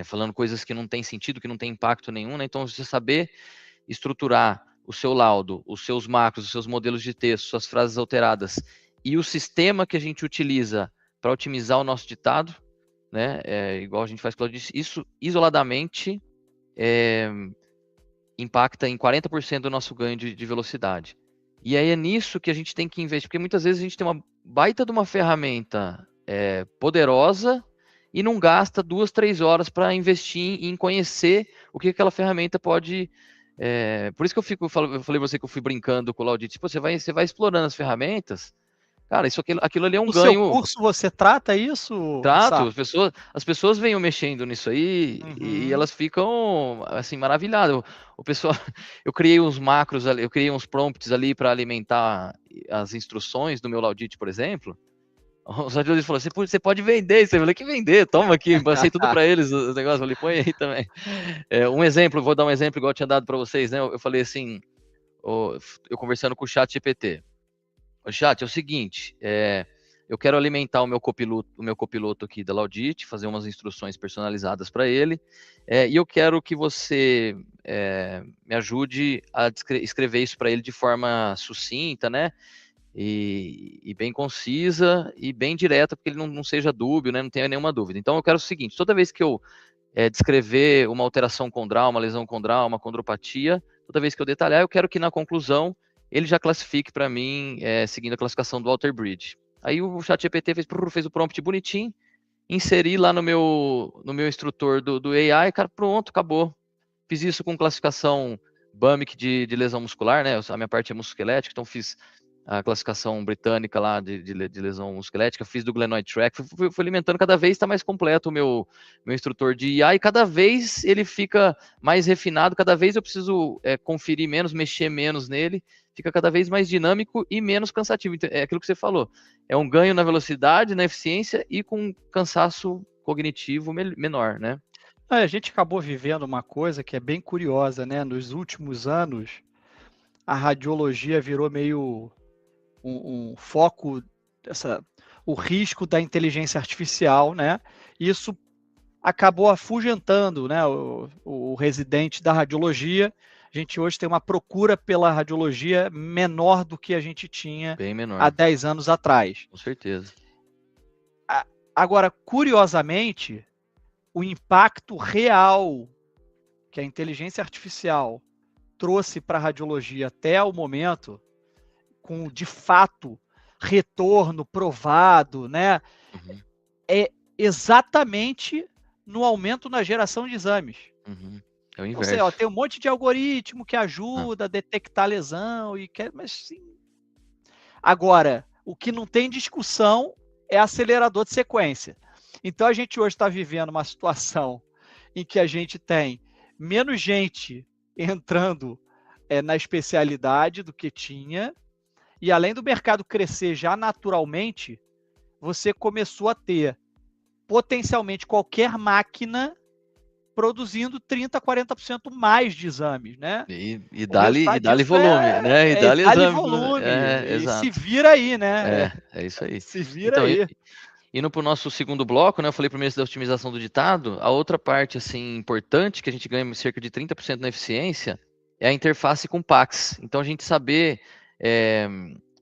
falando coisas que não têm sentido, que não têm impacto nenhum, né? Então, você saber estruturar o seu laudo, os seus macros, os seus modelos de texto, suas frases alteradas e o sistema que a gente utiliza para otimizar o nosso ditado, né? Igual a gente faz, isso isoladamente impacta em 40% do nosso ganho de velocidade. E aí é nisso que a gente tem que investir, porque muitas vezes a gente tem uma baita de uma ferramenta poderosa e não gasta 2, 3 horas para investir em conhecer o que aquela ferramenta pode. Por isso que eu falei para você que eu fui brincando com o Laudit. Tipo, você vai explorando as ferramentas. Cara, aquilo ali é um No seu ganho. curso você trata isso, Trato, Sá? as pessoas vêm mexendo nisso aí e elas ficam assim maravilhadas. O pessoal, eu criei uns macros ali, eu criei uns prompts ali para alimentar as instruções do meu Laudit, por exemplo. Os radiologistas falaram, você pode vender isso. Eu falei, que vender? Toma aqui, passei tudo para eles os negócios. Eu falei, põe aí também. Vou dar um exemplo igual eu tinha dado para vocês, né? Eu falei assim, eu conversando com o chat GPT. O chat, é o seguinte, eu quero alimentar o meu copiloto aqui da Laudit, fazer umas instruções personalizadas para ele, e eu quero que você me ajude a escrever isso para ele de forma sucinta, né? E bem concisa e bem direta, porque ele não seja dúbio, né? Não tenha nenhuma dúvida. Então eu quero o seguinte: toda vez que eu descrever uma alteração condral, uma lesão condral, uma condropatia, toda vez que eu detalhar, eu quero que na conclusão ele já classifique para mim, seguindo a classificação do Walter Bridge. Aí o ChatGPT fez o prompt bonitinho, inseri lá no meu instrutor do AI, cara, pronto, acabou. Fiz isso com classificação BAMIC de lesão muscular, né? A minha parte é musculoesquelética, então fiz a classificação britânica lá de lesão musculoesquelética, fiz do Glenoid Track, fui alimentando, cada vez está mais completo o meu instrutor de IA, e cada vez ele fica mais refinado, cada vez eu preciso conferir menos, mexer menos nele, fica cada vez mais dinâmico e menos cansativo. Então, é aquilo que você falou, é um ganho na velocidade, na eficiência e com cansaço cognitivo menor, né? A gente acabou vivendo uma coisa que é bem curiosa, né? Nos últimos anos, a radiologia virou meio um foco, o risco da inteligência artificial, né? Isso acabou afugentando, né, o residente da radiologia. A gente hoje tem uma procura pela radiologia menor do que a gente tinha Bem há menor, 10 anos atrás. com certeza. Agora, curiosamente, o impacto real que a inteligência artificial trouxe para a radiologia até o momento, com de fato retorno provado, né, Uhum, é exatamente no aumento na geração de exames. uhum. É o Ou seja, ó, inverso. tem um monte de algoritmo que Ah, ajuda a detectar lesão, mas sim. Agora, o que não tem discussão é acelerador de sequência. Então a gente hoje está vivendo uma situação em que a gente tem menos gente entrando na especialidade do que tinha, e além do mercado crescer já naturalmente, você começou a ter potencialmente qualquer máquina produzindo 30%, 40% mais de exames, né? e O dá-lhe resultado disso volume, né? E dá-lhe dá-lhe exames. volume e se Exato. vira aí, né? É isso aí. Se vira Então, aí. indo para o nosso segundo bloco, né? Eu falei primeiro da otimização do ditado. A outra parte, assim, importante, que a gente ganha cerca de 30% na eficiência, é a interface com o Pax. Então, a gente saber é,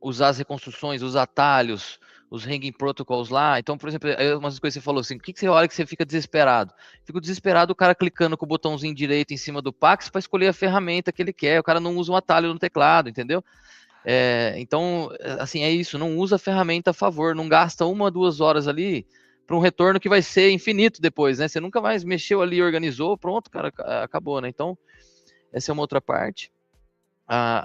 usar as reconstruções, os atalhos, os hanging protocols lá. Então, por exemplo, umas coisas que você falou assim, o que você olha que você fica desesperado? Fico desesperado o cara clicando com o botãozinho direito em cima do Pax para escolher a ferramenta que ele quer. O cara não usa um atalho no teclado, entendeu? Então, assim, é isso. Não usa a ferramenta a favor. Não gasta 1, 2 horas ali para um retorno que vai ser infinito depois, né? Você nunca mais mexeu ali, organizou, pronto, cara, acabou, né? Então, essa é uma outra parte.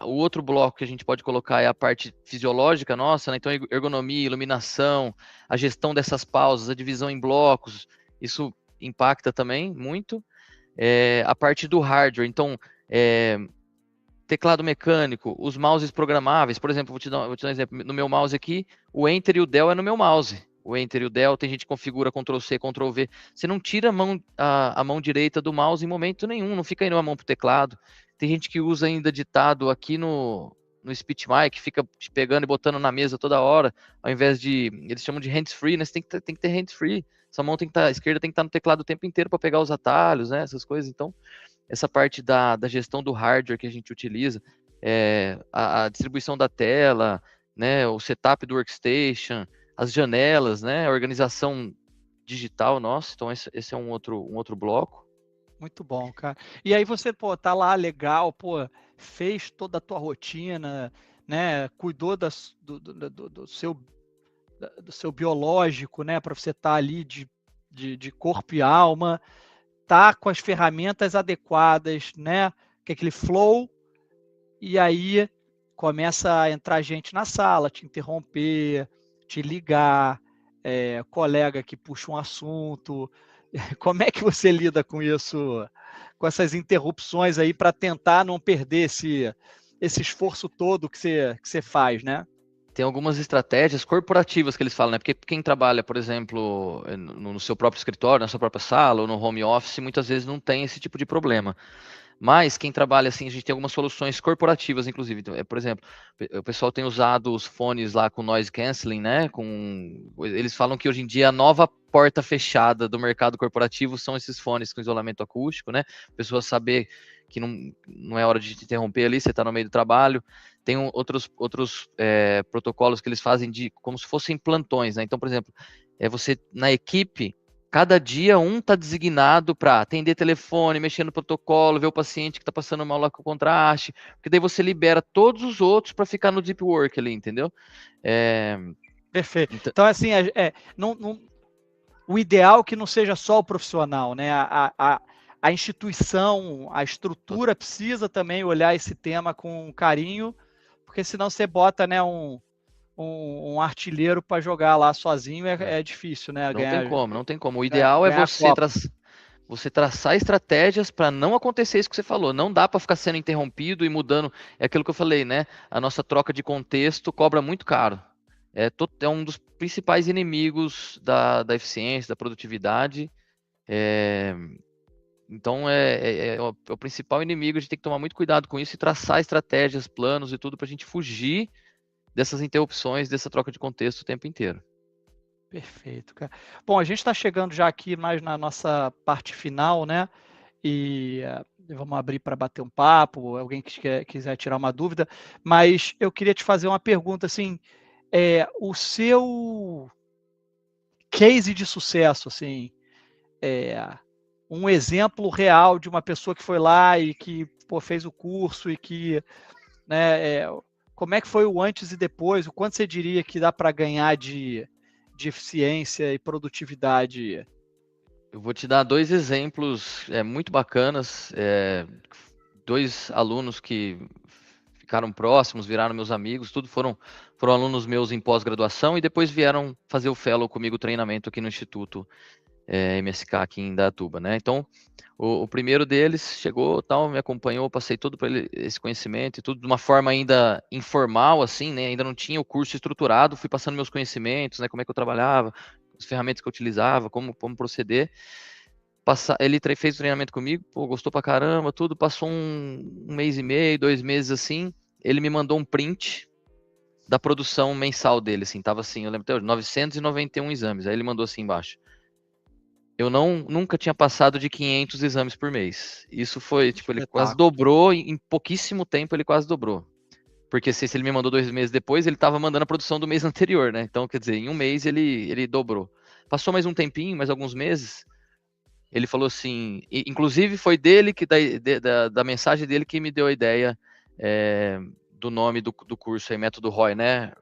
O outro bloco que a gente pode colocar é a parte fisiológica nossa, né? Então, ergonomia, iluminação, a gestão dessas pausas, a divisão em blocos, isso impacta também muito. A parte do hardware, então, é, teclado mecânico, os mouses programáveis, por exemplo, vou te dar um exemplo, no meu mouse aqui, o Enter e o Del é no meu mouse. O Enter e o Del, tem gente que configura Ctrl+C, Ctrl+V. Você não tira a mão direita do mouse em momento nenhum, não fica indo a mão pro teclado. Tem gente que usa ainda ditado aqui no SpeechMic, fica te pegando e botando na mesa toda hora, ao invés de, eles chamam de hands-free, né? Você tem que ter hands-free. Essa mão tem que estar, a esquerda tem que estar no teclado o tempo inteiro para pegar os atalhos, né? Essas coisas. Então, essa parte da gestão do hardware que a gente utiliza, a distribuição da tela, né, o setup do workstation, as janelas, né, a organização digital nossa. Então, esse é um outro bloco. Muito bom, cara. E aí você, pô, tá lá legal, pô, fez toda a tua rotina, né? Cuidou do seu biológico, né? Para você estar ali de corpo e alma, tá com as ferramentas adequadas, né? Que é aquele flow, e aí começa a entrar gente na sala, te interromper, te ligar, colega que puxa um assunto. Como é que você lida com isso, com essas interrupções aí, para tentar não perder esse esforço todo que você faz, né? Tem algumas estratégias corporativas que eles falam, né? Porque quem trabalha, por exemplo, no seu próprio escritório, na sua própria sala ou no home office, muitas vezes não tem esse tipo de problema. Mas quem trabalha assim, a gente tem algumas soluções corporativas, inclusive. Então, por exemplo, o pessoal tem usado os fones lá com noise cancelling, né? Eles falam que hoje em dia a nova porta fechada do mercado corporativo são esses fones com isolamento acústico, né? A pessoa saber que não é hora de te interromper ali, você está no meio do trabalho. Tem outros protocolos que eles fazem de como se fossem plantões, né? Então, por exemplo, você na equipe cada dia um está designado para atender telefone, mexer no protocolo, ver o paciente que está passando mal lá com o contraste, porque daí você libera todos os outros para ficar no deep work ali, entendeu? Perfeito. Então, Então, assim, o ideal é que não seja só o profissional, né? A instituição, a estrutura precisa também olhar esse tema com carinho, porque senão você bota, né, um artilheiro para jogar lá sozinho, é difícil, né? não tem como, não tem como. O Ganhar, ideal é ganhar a Copa. você traçar estratégias para não acontecer isso que você falou. Não dá para ficar sendo interrompido e mudando. É aquilo que eu falei, né? A nossa troca de contexto cobra muito caro. É um dos principais inimigos da eficiência, da produtividade. Então, é o principal inimigo, a gente tem que tomar muito cuidado com isso e traçar estratégias, planos e tudo para a gente fugir dessas interrupções, dessa troca de contexto o tempo inteiro. Perfeito, cara. Bom, a gente está chegando já aqui mais na nossa parte final, né? E vamos abrir para bater um papo, alguém que quiser tirar uma dúvida, mas eu queria te fazer uma pergunta, assim, o seu case de sucesso, assim, um exemplo real de uma pessoa que foi lá e que fez o curso e que, né, como é que foi o antes e depois, o quanto você diria que dá para ganhar de eficiência e produtividade? Eu vou te dar 2 exemplos muito bacanas, 2 alunos que ficaram próximos, viraram meus amigos, tudo foram alunos meus em pós-graduação e depois vieram fazer o fellow comigo, treinamento aqui no Instituto MSK aqui em Indaiatuba, né? Então, o primeiro deles chegou, tal, me acompanhou, passei todo para ele esse conhecimento e tudo de uma forma ainda informal, assim, né? Ainda não tinha o curso estruturado, fui passando meus conhecimentos, né? Como é que eu trabalhava, as ferramentas que eu utilizava, como proceder. Ele fez o treinamento comigo, pô, gostou pra caramba, tudo. Passou um mês e meio, 2 meses assim. Ele me mandou um print da produção mensal dele, assim, tava assim, eu lembro até hoje, 991 exames. Aí ele mandou assim embaixo. Eu nunca tinha passado de 500 exames por mês. Isso foi, tipo, ele quase dobrou, em pouquíssimo tempo ele quase dobrou. Porque se ele me mandou 2 meses depois, ele estava mandando a produção do mês anterior, né? Então, quer dizer, em um mês ele dobrou. Passou mais um tempinho, mais alguns meses, ele falou assim, inclusive foi dele, da mensagem dele que me deu a ideia do nome do curso aí, método ROI, né?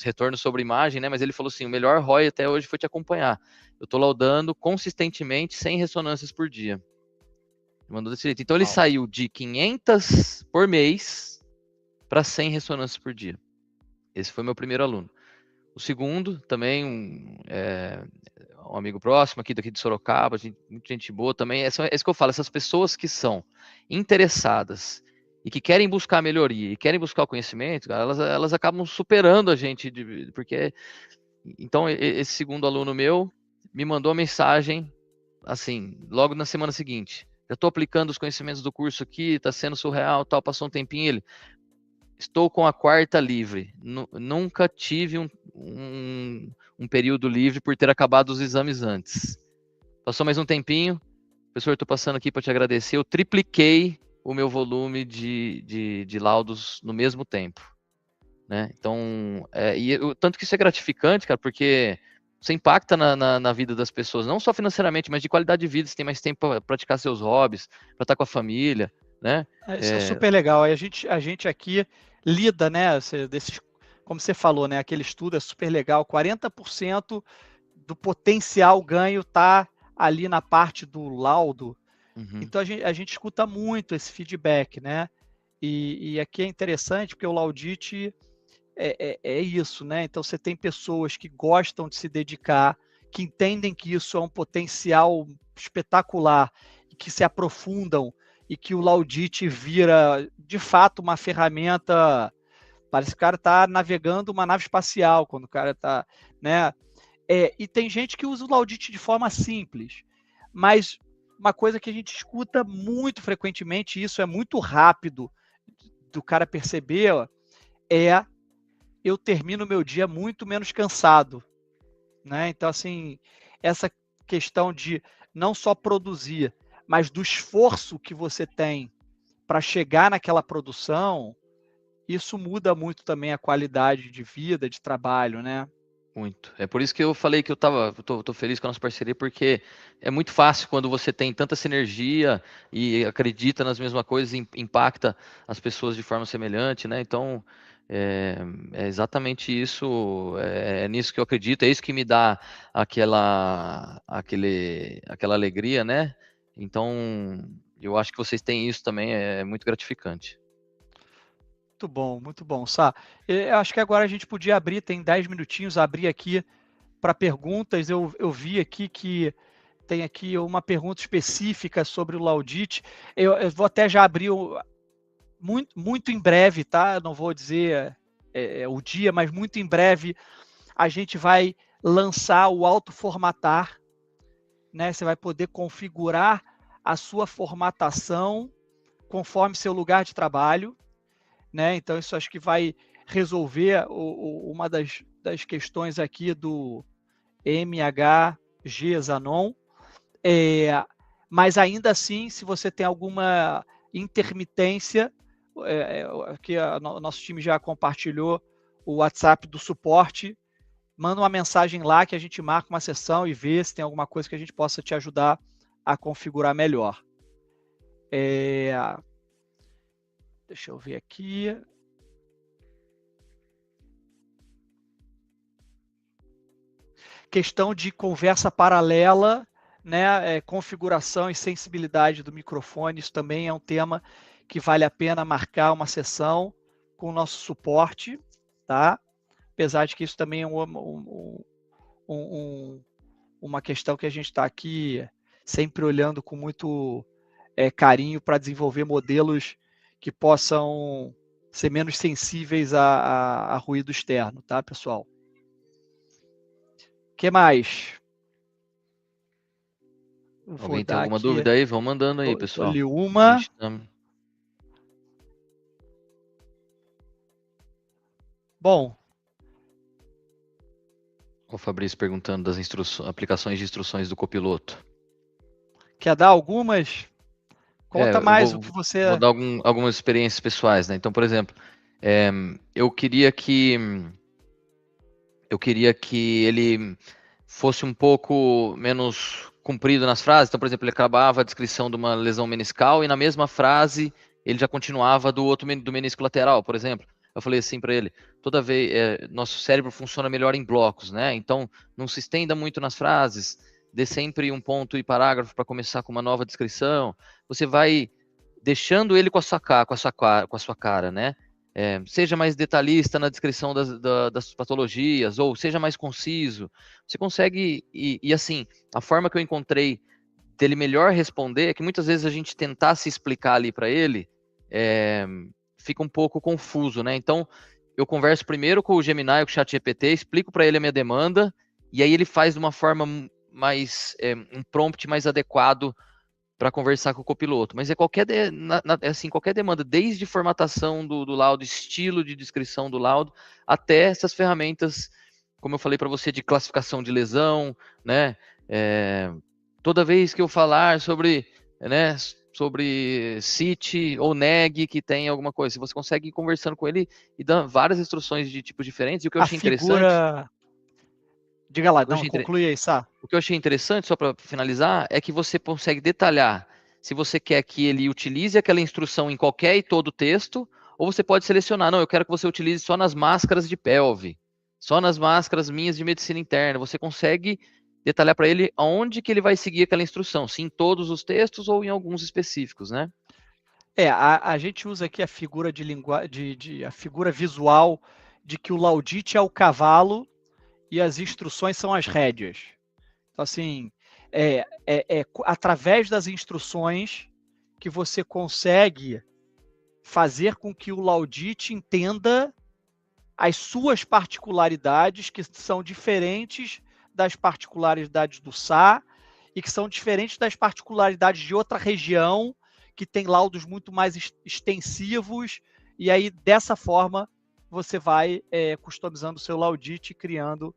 Retorno sobre imagem, né? Mas ele falou assim, o melhor ROI até hoje foi te acompanhar. Eu estou laudando consistentemente 100 ressonâncias por dia. Mandou desse jeito. Então ele saiu de 500 por mês para 100 ressonâncias por dia. Esse foi meu primeiro aluno. O segundo, também um amigo próximo aqui daqui de Sorocaba, muita gente boa também. É isso que eu falo, essas pessoas que são interessadas e que querem buscar melhoria e querem buscar o conhecimento, elas acabam superando a gente, porque então esse segundo aluno meu me mandou uma mensagem assim, logo na semana seguinte. Já estou aplicando os conhecimentos do curso aqui, está sendo surreal, tal. Passou um tempinho, ele, estou com a quarta livre. Nunca tive um período livre por ter acabado os exames antes. Passou mais um tempinho. Professor, estou passando aqui para te agradecer. Eu tripliquei o meu volume de laudos no mesmo tempo. Né? Então, tanto que isso é gratificante, cara, porque você impacta na vida das pessoas, não só financeiramente, mas de qualidade de vida. Você tem mais tempo para praticar seus hobbies, para estar com a família, né? Isso é super legal. A gente aqui lida, né? Como você falou, né? Aquele estudo é super legal. 40% do potencial ganho está ali na parte do laudo. Uhum. Então a gente escuta muito esse feedback, né? E aqui é interessante porque o Laudite é isso, né? Então você tem pessoas que gostam de se dedicar, que entendem que isso é um potencial espetacular, e que se aprofundam e que o Laudite vira de fato uma ferramenta. Parece que o cara está navegando uma nave espacial quando o cara está, né? E tem gente que usa o Laudite de forma simples, mas uma coisa que a gente escuta muito frequentemente, e isso é muito rápido do cara perceber, eu termino meu dia muito menos cansado, né? Então, assim, essa questão de não só produzir, mas do esforço que você tem para chegar naquela produção, isso muda muito também a qualidade de vida, de trabalho, né? Muito. É por isso que eu falei que tô feliz com a nossa parceria, porque é muito fácil quando você tem tanta sinergia e acredita nas mesmas coisas e impacta as pessoas de forma semelhante, né? Então, é exatamente isso, é nisso que eu acredito, é isso que me dá aquela alegria, né? Então, eu acho que vocês têm isso também, é muito gratificante. Muito bom, Sá. Eu acho que agora a gente podia abrir, tem 10 minutinhos, abrir aqui para perguntas. Eu vi aqui que tem aqui uma pergunta específica sobre o Laudite. Eu vou até já abrir muito em breve, tá? Não vou dizer o dia, mas muito em breve a gente vai lançar o autoformatar, né? Você vai poder configurar a sua formatação conforme seu lugar de trabalho, né? Então, isso acho que vai resolver uma das questões aqui do MHG Zanon. Mas ainda assim, se você tem alguma intermitência, aqui o nosso time já compartilhou o WhatsApp do suporte, manda uma mensagem lá que a gente marca uma sessão e vê se tem alguma coisa que a gente possa te ajudar a configurar melhor. Deixa eu ver aqui. Questão de conversa paralela, né? Configuração e sensibilidade do microfone, isso também é um tema que vale a pena marcar uma sessão com o nosso suporte, tá? Apesar de que isso também é uma questão que a gente está aqui sempre olhando com muito carinho para desenvolver modelos que possam ser menos sensíveis a ruído externo, tá, pessoal? O que mais? Alguém tem alguma dúvida aí? Vão mandando aí, pessoal. Olha uma. Bom. O Fabrício perguntando das aplicações de instruções do copiloto. Quer dar algumas? Conta mais o que você... Vou dar algumas experiências pessoais, né? Então, por exemplo, eu queria que ele fosse um pouco menos comprido nas frases. Então, por exemplo, ele acabava a descrição de uma lesão meniscal e na mesma frase ele já continuava do menisco lateral, por exemplo. Eu falei assim para ele, toda vez, nosso cérebro funciona melhor em blocos, né? Então, não se estenda muito nas frases, dê sempre um ponto e parágrafo para começar com uma nova descrição. Você vai deixando ele com a sua cara, né? Seja mais detalhista na descrição das patologias, ou seja mais conciso. Você consegue, e assim, a forma que eu encontrei dele melhor responder é que muitas vezes a gente tentar se explicar ali para ele, fica um pouco confuso, né? Então, eu converso primeiro com o Gemini, com o ChatGPT, explico para ele a minha demanda, e aí ele faz de uma forma mais, um prompt mais adequado para conversar com o copiloto. Mas qualquer demanda, desde formatação do laudo, estilo de descrição do laudo, até essas ferramentas, como eu falei para você, de classificação de lesão, né? Toda vez que eu falar sobre CIT ou NEG que tem alguma coisa, se você consegue ir conversando com ele e dar várias instruções de tipos diferentes, e o que eu achei interessante... Diga lá, não, conclui aí, Sá. O que eu achei interessante, só para finalizar, é que você consegue detalhar se você quer que ele utilize aquela instrução em qualquer e todo texto, ou você pode selecionar, não, eu quero que você utilize só nas máscaras de pelve, só nas máscaras minhas de medicina interna. Você consegue detalhar para ele aonde que ele vai seguir aquela instrução, se em todos os textos ou em alguns específicos, né? A gente usa aqui a figura a figura visual de que o laudite é o cavalo e as instruções são as rédeas. Então, assim, através das instruções que você consegue fazer com que o laudite entenda as suas particularidades, que são diferentes das particularidades do SA e que são diferentes das particularidades de outra região que tem laudos muito mais extensivos, e aí, dessa forma, você vai customizando o seu laudite e criando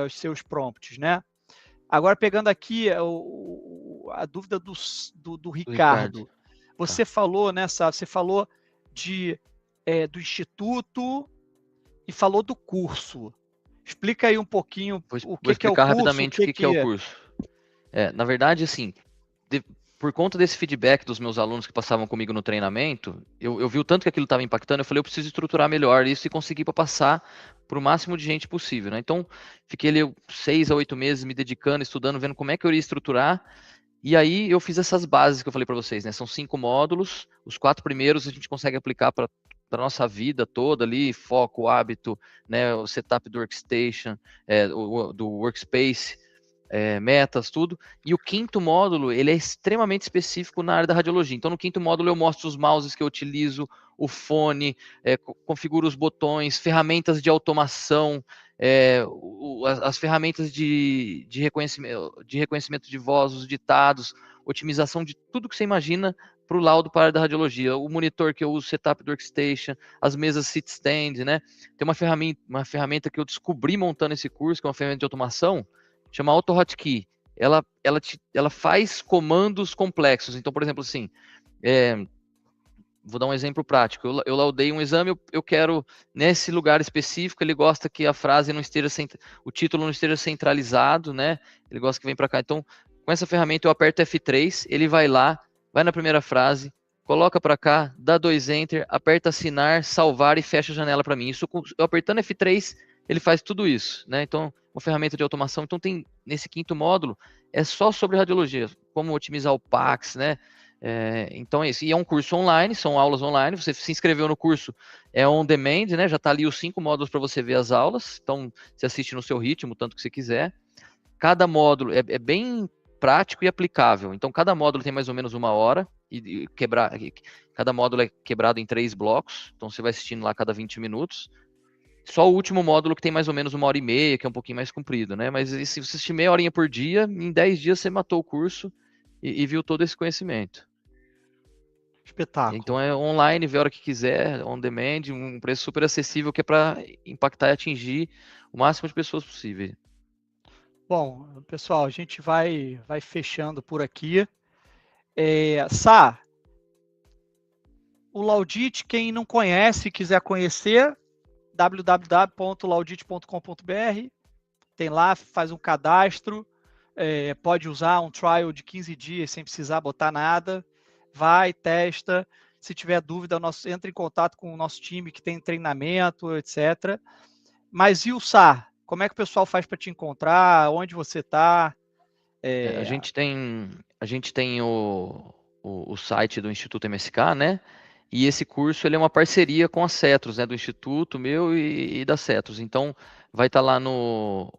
os seus prompts, né? Agora, pegando aqui a dúvida do Ricardo. Você falou, né, Sá? Você falou do instituto e falou do curso. Explica aí um pouquinho o que é o curso. Vou explicar rapidamente o que é o curso. Na verdade, assim, por conta desse feedback dos meus alunos que passavam comigo no treinamento, eu vi o tanto que aquilo estava impactando, eu falei, eu preciso estruturar melhor isso e conseguir para passar para o máximo de gente possível, né? Então, fiquei ali 6 a 8 meses me dedicando, estudando, vendo como é que eu iria estruturar, e aí eu fiz essas bases que eu falei para vocês, né? São 5 módulos, os 4 primeiros a gente consegue aplicar para a nossa vida toda ali, foco, hábito, né? O setup do workstation, do workspace, metas, tudo. E o 5º módulo, ele é extremamente específico na área da radiologia. Então, no 5º módulo, eu mostro os mouses que eu utilizo, o fone, configuro os botões, ferramentas de automação, as ferramentas de reconhecimento de voz, os ditados, otimização de tudo que você imagina para o laudo para a área da radiologia. O monitor que eu uso, setup do workstation, as mesas sit stand, né? Tem uma ferramenta que eu descobri montando esse curso, que é uma ferramenta de automação, chama AutoHotkey. Ela faz comandos complexos. Então, por exemplo, assim, vou dar um exemplo prático. Eu laudei um exame, eu quero, nesse lugar específico, ele gosta que a frase não esteja, o título não esteja centralizado, né? Ele gosta que vem para cá. Então, com essa ferramenta, eu aperto F3, ele vai lá, vai na primeira frase, coloca para cá, dá 2 Enter, aperta assinar, salvar e fecha a janela para mim. Isso, eu apertando F3, ele faz tudo isso, né? Então, uma ferramenta de automação. Então, tem nesse 5º módulo, é só sobre radiologia, como otimizar o PACS, né? Então é isso. E é um curso online, são aulas online. Você se inscreveu no curso, é on demand, né? Já está ali os 5 módulos para você ver as aulas. Então, você assiste no seu ritmo, tanto que você quiser. Cada módulo é bem prático e aplicável. Então, cada módulo tem mais ou menos 1 hora. Cada módulo é quebrado em 3 blocos. Então, você vai assistindo lá a cada 20 minutos. Só o último módulo que tem mais ou menos 1h30, que é um pouquinho mais comprido, né? Mas se você assistir meia horinha por dia, em 10 dias você matou o curso e viu todo esse conhecimento. Espetáculo. Então é online, vê a hora que quiser, on demand, um preço super acessível que é para impactar e atingir o máximo de pessoas possível. Bom, pessoal, a gente vai fechando por aqui. Sá, o Laudit, quem não conhece e quiser conhecer, www.laudit.com.br, tem lá, faz um cadastro, pode usar um trial de 15 dias sem precisar botar nada, vai, testa, se tiver dúvida, entra em contato com o nosso time que tem treinamento, etc. Mas e o SAR? Como é que o pessoal faz para te encontrar? Onde você está? A gente tem o site do Instituto MSK, né? E esse curso ele é uma parceria com a Cetros, né? Do Instituto meu e da Cetros. Então, vai estar lá no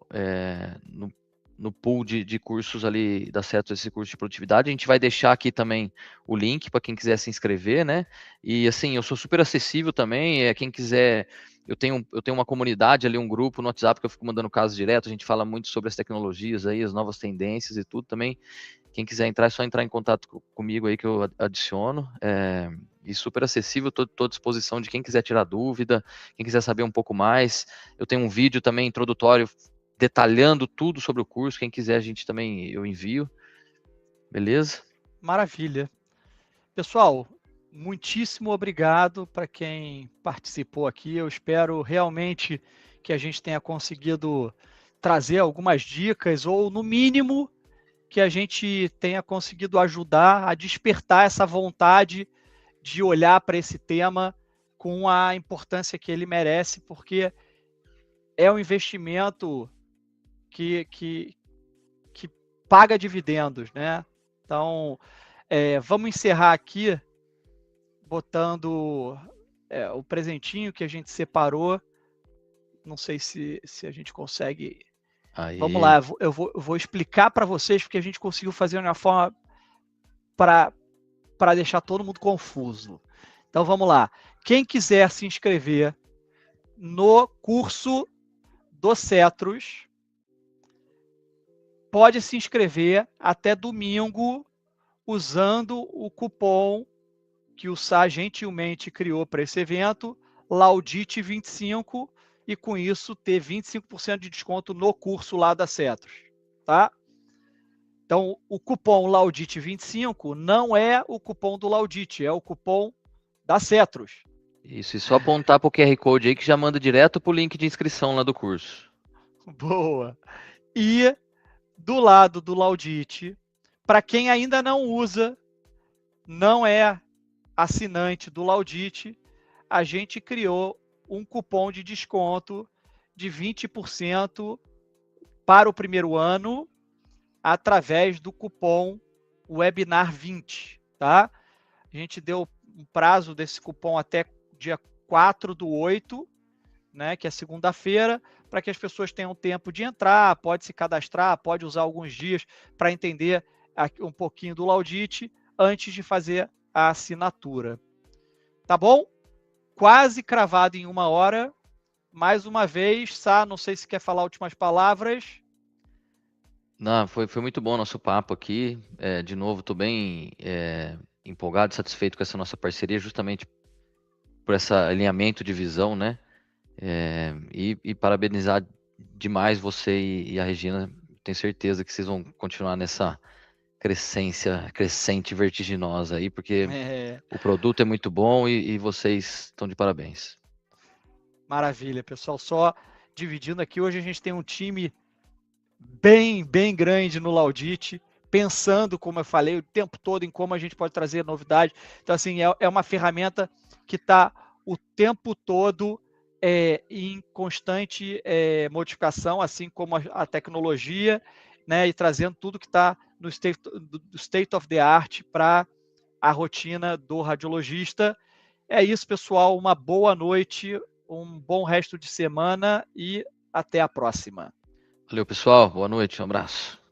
pool de cursos ali da Cetros, esse curso de produtividade. A gente vai deixar aqui também o link para quem quiser se inscrever, né? E assim, eu sou super acessível também. Quem quiser. Eu tenho uma comunidade ali, um grupo no WhatsApp que eu fico mandando casos direto. A gente fala muito sobre as tecnologias aí, as novas tendências e tudo também. Quem quiser entrar, é só entrar em contato comigo aí que eu adiciono. E super acessível, estou à disposição de quem quiser tirar dúvida, quem quiser saber um pouco mais. Eu tenho um vídeo também introdutório detalhando tudo sobre o curso. Quem quiser, eu envio. Beleza? Maravilha. Pessoal, muitíssimo obrigado para quem participou aqui. Eu espero realmente que a gente tenha conseguido trazer algumas dicas, ou no mínimo que a gente tenha conseguido ajudar a despertar essa vontade de olhar para esse tema com a importância que ele merece, porque é um investimento que paga dividendos, né? Então, vamos encerrar aqui botando o presentinho que a gente separou. Não sei se a gente consegue. Aí. Vamos lá, eu vou explicar para vocês, porque a gente conseguiu fazer de uma forma para deixar todo mundo confuso. Então vamos lá. Quem quiser se inscrever no curso do Cetros, pode se inscrever até domingo usando o cupom que o Sá gentilmente criou para esse evento, Laudite25, e com isso ter 25% de desconto no curso lá da Cetros, tá? Então, o cupom Laudite25 não é o cupom do Laudite, é o cupom da Cetros. Isso, e só apontar para o QR Code aí que já manda direto para o link de inscrição lá do curso. Boa! E do lado do Laudite, para quem ainda não usa, não é assinante do Laudite, a gente criou um cupom de desconto de 20% para o primeiro ano através do cupom Webinar20, tá? A gente deu um prazo desse cupom até dia 4/8, né, que é segunda-feira, para que as pessoas tenham tempo de entrar, pode se cadastrar, pode usar alguns dias para entender um pouquinho do Laudite antes de fazer a assinatura. Tá bom? Quase cravado em 1 hora. mais uma vez, Sá, não sei se quer falar últimas palavras. Não, foi muito bom o nosso papo aqui. De novo, estou bem empolgado e satisfeito com essa nossa parceria, justamente por esse alinhamento de visão, né? E parabenizar demais você e a Regina. Tenho certeza que vocês vão continuar nessa crescente vertiginosa aí, porque o produto é muito bom e vocês estão de parabéns. Maravilha, pessoal. Só dividindo aqui, hoje a gente tem um time bem grande no Laudit, pensando, como eu falei, o tempo todo em como a gente pode trazer novidade. Então, assim, é uma ferramenta que está o tempo todo em constante modificação, assim como a tecnologia, né, e trazendo tudo que está no state of the art para a rotina do radiologista. É isso, pessoal. Uma boa noite, um bom resto de semana e até a próxima. Valeu, pessoal. Boa noite. Um abraço.